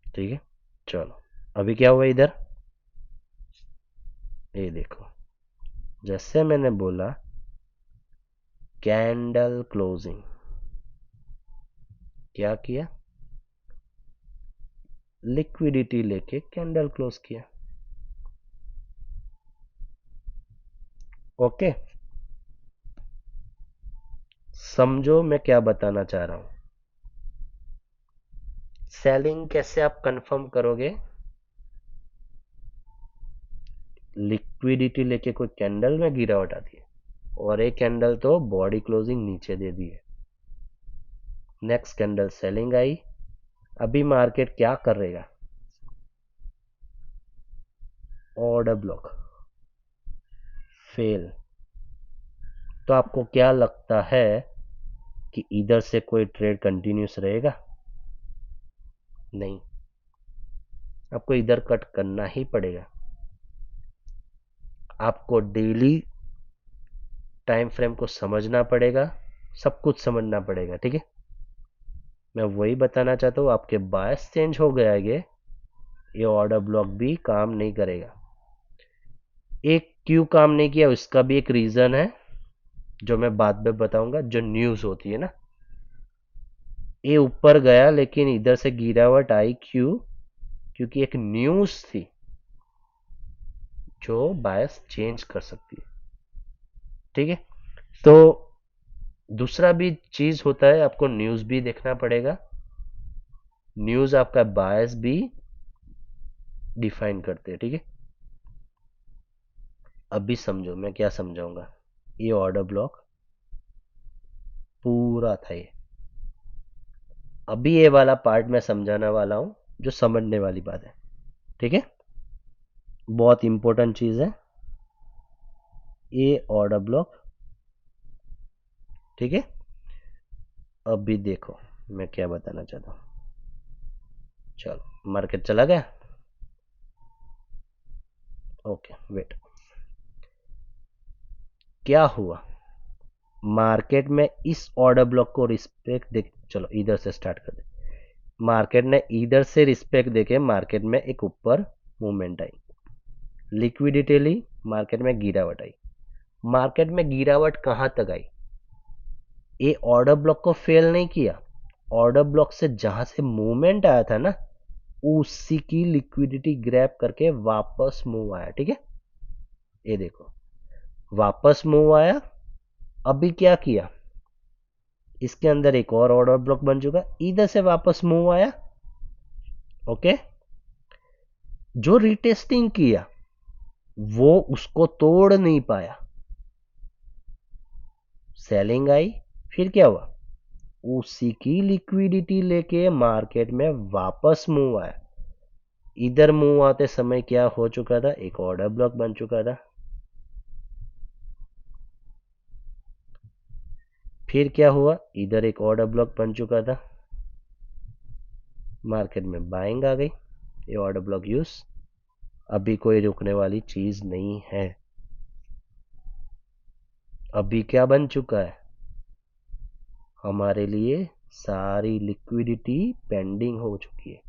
ठीक है, चलो अभी क्या हुआ इधर, ये देखो जैसे मैंने बोला कैंडल क्लोजिंग, क्या किया, लिक्विडिटी लेके कैंडल क्लोज किया। ओके, समझो मैं क्या बताना चाह रहा हूं। सेलिंग कैसे आप कंफर्म करोगे, लिक्विडिटी लेके कोई कैंडल में गिरावट आती है और एक कैंडल तो बॉडी क्लोजिंग नीचे दे दी है, नेक्स्ट कैंडल सेलिंग आई, अभी मार्केट क्या करेगा, ऑर्डर ब्लॉक फेल। तो आपको क्या लगता है कि इधर से कोई ट्रेड कंटिन्यूस रहेगा, नहीं, आपको इधर कट करना ही पड़ेगा। आपको डेली टाइम फ्रेम को समझना पड़ेगा, सब कुछ समझना पड़ेगा, ठीक है। मैं वही बताना चाहता हूँ, आपके बायस चेंज हो गया है, ये ऑर्डर ब्लॉक भी काम नहीं करेगा। एक क्यों काम नहीं किया उसका भी एक रीजन है जो मैं बाद में बताऊंगा। जो न्यूज होती है ना, ये ऊपर गया लेकिन इधर से गिरावट आई, क्यों, क्योंकि एक न्यूज थी जो बायस चेंज कर सकती है, ठीक है। तो दूसरा भी चीज होता है, आपको न्यूज भी देखना पड़ेगा, न्यूज आपका बायस भी डिफाइन करते हैं, ठीक है। अभी समझो मैं क्या समझाऊंगा, ये ऑर्डर ब्लॉक पूरा था ये, अभी ये वाला पार्ट मैं समझाने वाला हूं जो समझने वाली बात है, ठीक है। बहुत इंपॉर्टेंट चीज है ये ऑर्डर ब्लॉक, ठीक है। अभी देखो मैं क्या बताना चाहता हूं, चलो मार्केट चला गया, ओके वेट, क्या हुआ मार्केट में इस ऑर्डर ब्लॉक को रिस्पेक्ट दे, चलो इधर से स्टार्ट कर दे। मार्केट ने इधर से रिस्पेक्ट देके मार्केट में एक ऊपर मूवमेंट आई, लिक्विडिटी ली, मार्केट में गिरावट आई। मार्केट में गिरावट कहां तक आई, ये ऑर्डर ब्लॉक को फेल नहीं किया, ऑर्डर ब्लॉक से जहां से मूवमेंट आया था ना उसी की लिक्विडिटी ग्रैब करके वापस मूव आया, ठीक है। ये देखो वापस मूव आया, अभी क्या किया, इसके अंदर एक और ऑर्डर ब्लॉक बन चुका, इधर से वापस मूव आया, ओके। जो रिटेस्टिंग किया वो उसको तोड़ नहीं पाया, सेलिंग आई, फिर क्या हुआ, उसी की लिक्विडिटी लेके मार्केट में वापस मूव आया, इधर मूव आते समय क्या हो चुका था, एक ऑर्डर ब्लॉक बन चुका था, फिर क्या हुआ, इधर एक ऑर्डर ब्लॉक बन चुका था, मार्केट में बाइंग आ गई, ये ऑर्डर ब्लॉक यूज, अभी कोई रुकने वाली चीज नहीं है, अभी क्या बन चुका है, हमारे लिए सारी लिक्विडिटी पेंडिंग हो चुकी है।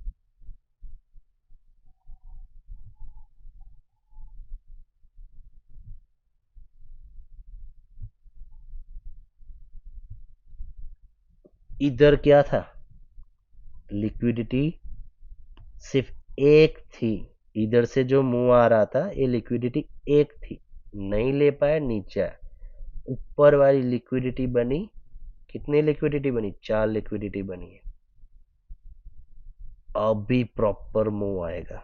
इधर क्या था, लिक्विडिटी सिर्फ एक थी, इधर से जो मुंह आ रहा था ये लिक्विडिटी एक थी, नहीं ले पाया, नीचे आया, ऊपर वाली लिक्विडिटी बनी, कितनी लिक्विडिटी बनी, 4 लिक्विडिटी बनी है, अभी प्रॉपर मूव आएगा,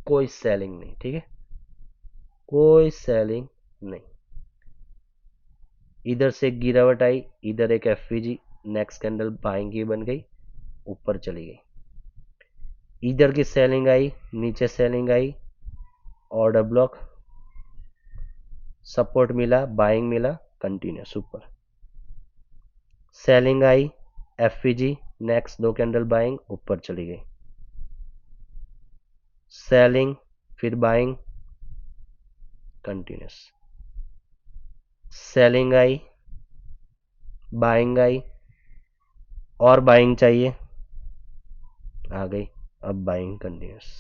कोई सेलिंग नहीं, ठीक है, कोई सेलिंग नहीं, इधर से गिरावट आई, इधर एक एफवीजी नेक्स्ट कैंडल बाइंग की बन गई, ऊपर चली गई, इधर की सेलिंग आई, नीचे सेलिंग आई, ऑर्डर ब्लॉक, सपोर्ट मिला, बाइंग मिला, कंटिन्यूस ऊपर। सेलिंग आई, एफवीजी, नेक्स्ट 2 कैंडल बाइंग, ऊपर चली गई। सेलिंग, फिर buying, continuous. Selling I, buying I, और बाइंग चाहिए, आ गई, अब बाइंग कंटिन्यूस।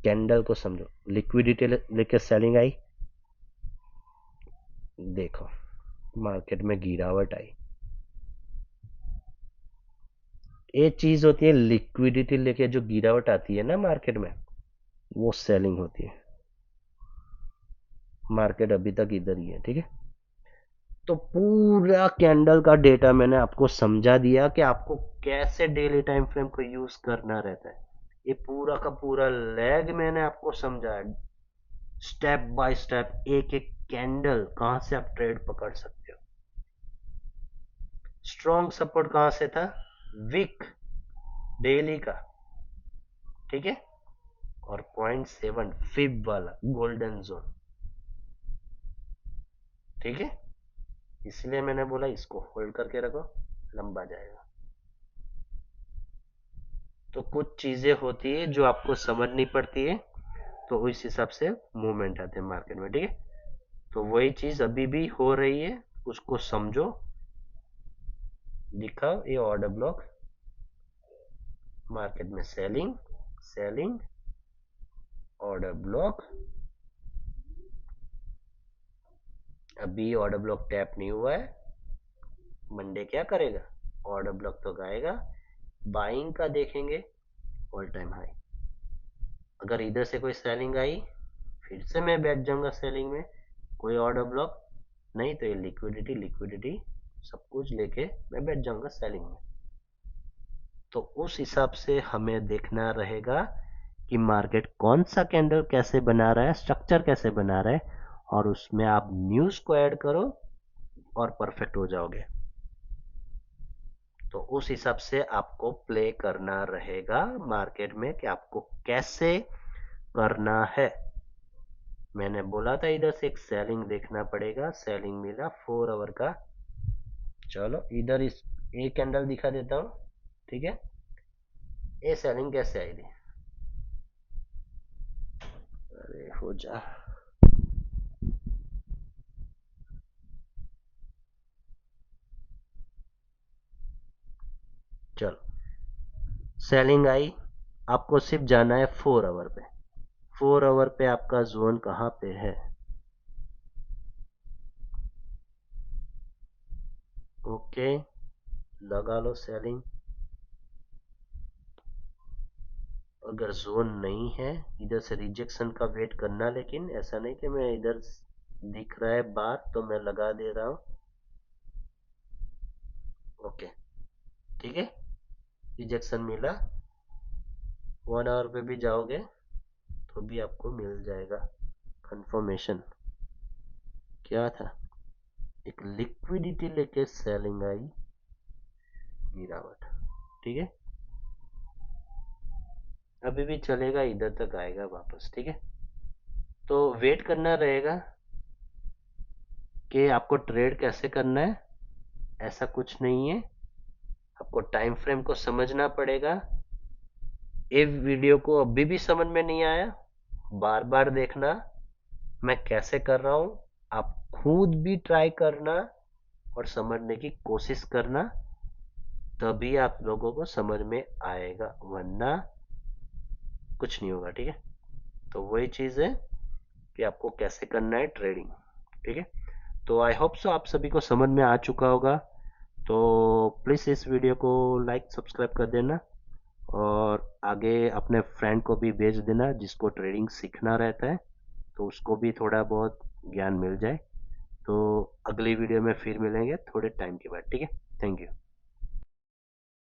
कैंडल को समझो, लिक्विडिटी लेके सेलिंग आई, देखो मार्केट में गिरावट आई। ये चीज होती है लिक्विडिटी लेके जो गिरावट आती है ना मार्केट में, वो सेलिंग होती है। मार्केट अभी तक इधर ही है, ठीक है। तो पूरा कैंडल का डेटा मैंने आपको समझा दिया कि आपको कैसे डेली टाइम फ्रेम को यूज करना रहता है। ये पूरा का पूरा लैग मैंने आपको समझाया, स्टेप बाय स्टेप, एक एक कैंडल कहां से आप ट्रेड पकड़ सकते हो। स्ट्रॉन्ग सपोर्ट कहां से था, वीक डेली का, ठीक है। और 0.7 फिब वाला गोल्डन जोन, ठीक है। इसलिए मैंने बोला इसको होल्ड करके रखो, लंबा जाएगा। तो कुछ चीजें होती है जो आपको समझनी पड़ती है, तो उस हिसाब से मूवमेंट आते हैं मार्केट में, ठीक है। तो वही चीज अभी भी हो रही है, उसको समझो। दिखाओ ये ऑर्डर ब्लॉक, मार्केट में सेलिंग, सेलिंग, ऑर्डर ब्लॉक। अभी ऑर्डर ब्लॉक टैप नहीं हुआ है, मंडे क्या करेगा, ऑर्डर ब्लॉक तो गाएगा। बाइंग का देखेंगे, ऑल टाइम हाई। अगर इधर से कोई सेलिंग आई, फिर से मैं बैठ जाऊंगा सेलिंग में। कोई ऑर्डर ब्लॉक नहीं तो ये लिक्विडिटी लिक्विडिटी सब कुछ लेके मैं बैठ जाऊंगा सेलिंग में। तो उस हिसाब से हमें देखना रहेगा कि मार्केट कौन सा कैंडल कैसे बना रहा है, स्ट्रक्चर कैसे बना रहा है, और उसमें आप न्यूज को ऐड करो और परफेक्ट हो जाओगे। तो उस हिसाब से आपको प्ले करना रहेगा मार्केट में कि आपको कैसे करना है। मैंने बोला था इधर से एक सेलिंग देखना पड़ेगा, सेलिंग मिला 4 आवर का। चलो इधर इस एक कैंडल दिखा देता हूं, ठीक है। ये सेलिंग कैसे आई थी, अरे हो जा, चलो सेलिंग आई। आपको सिर्फ जाना है 4 आवर पे। 4 आवर पे आपका जोन कहां पे है, ओके, लगा लो सेलिंग। अगर जोन नहीं है, इधर से रिजेक्शन का वेट करना, लेकिन ऐसा नहीं कि मैं इधर दिख रहा है बात तो मैं लगा दे रहा हूं, ओके, ठीक है। रिजेक्शन मिला, 1 आवर पे भी जाओगे तो भी आपको मिल जाएगा कंफर्मेशन। क्या था, एक लिक्विडिटी लेके सेलिंग आई, गिरावट, ठीक है। अभी भी चलेगा, इधर तक आएगा वापस, ठीक है। तो वेट करना रहेगा कि आपको ट्रेड कैसे करना है। ऐसा कुछ नहीं है, आपको टाइम फ्रेम को समझना पड़ेगा। ये वीडियो को अभी भी समझ में नहीं आया, बार बार देखना मैं कैसे कर रहा हूं, आप खुद भी ट्राई करना और समझने की कोशिश करना, तभी आप लोगों को समझ में आएगा, वरना कुछ नहीं होगा, ठीक है। तो वही चीज है कि आपको कैसे करना है ट्रेडिंग, ठीक है। तो आई होप सो आप सभी को समझ में आ चुका होगा। तो प्लीज़ इस वीडियो को लाइक सब्सक्राइब कर देना, और आगे अपने फ्रेंड को भी भेज देना जिसको ट्रेडिंग सीखना रहता है, तो उसको भी थोड़ा बहुत ज्ञान मिल जाए। तो अगली वीडियो में फिर मिलेंगे थोड़े टाइम के बाद, ठीक है। Thank you.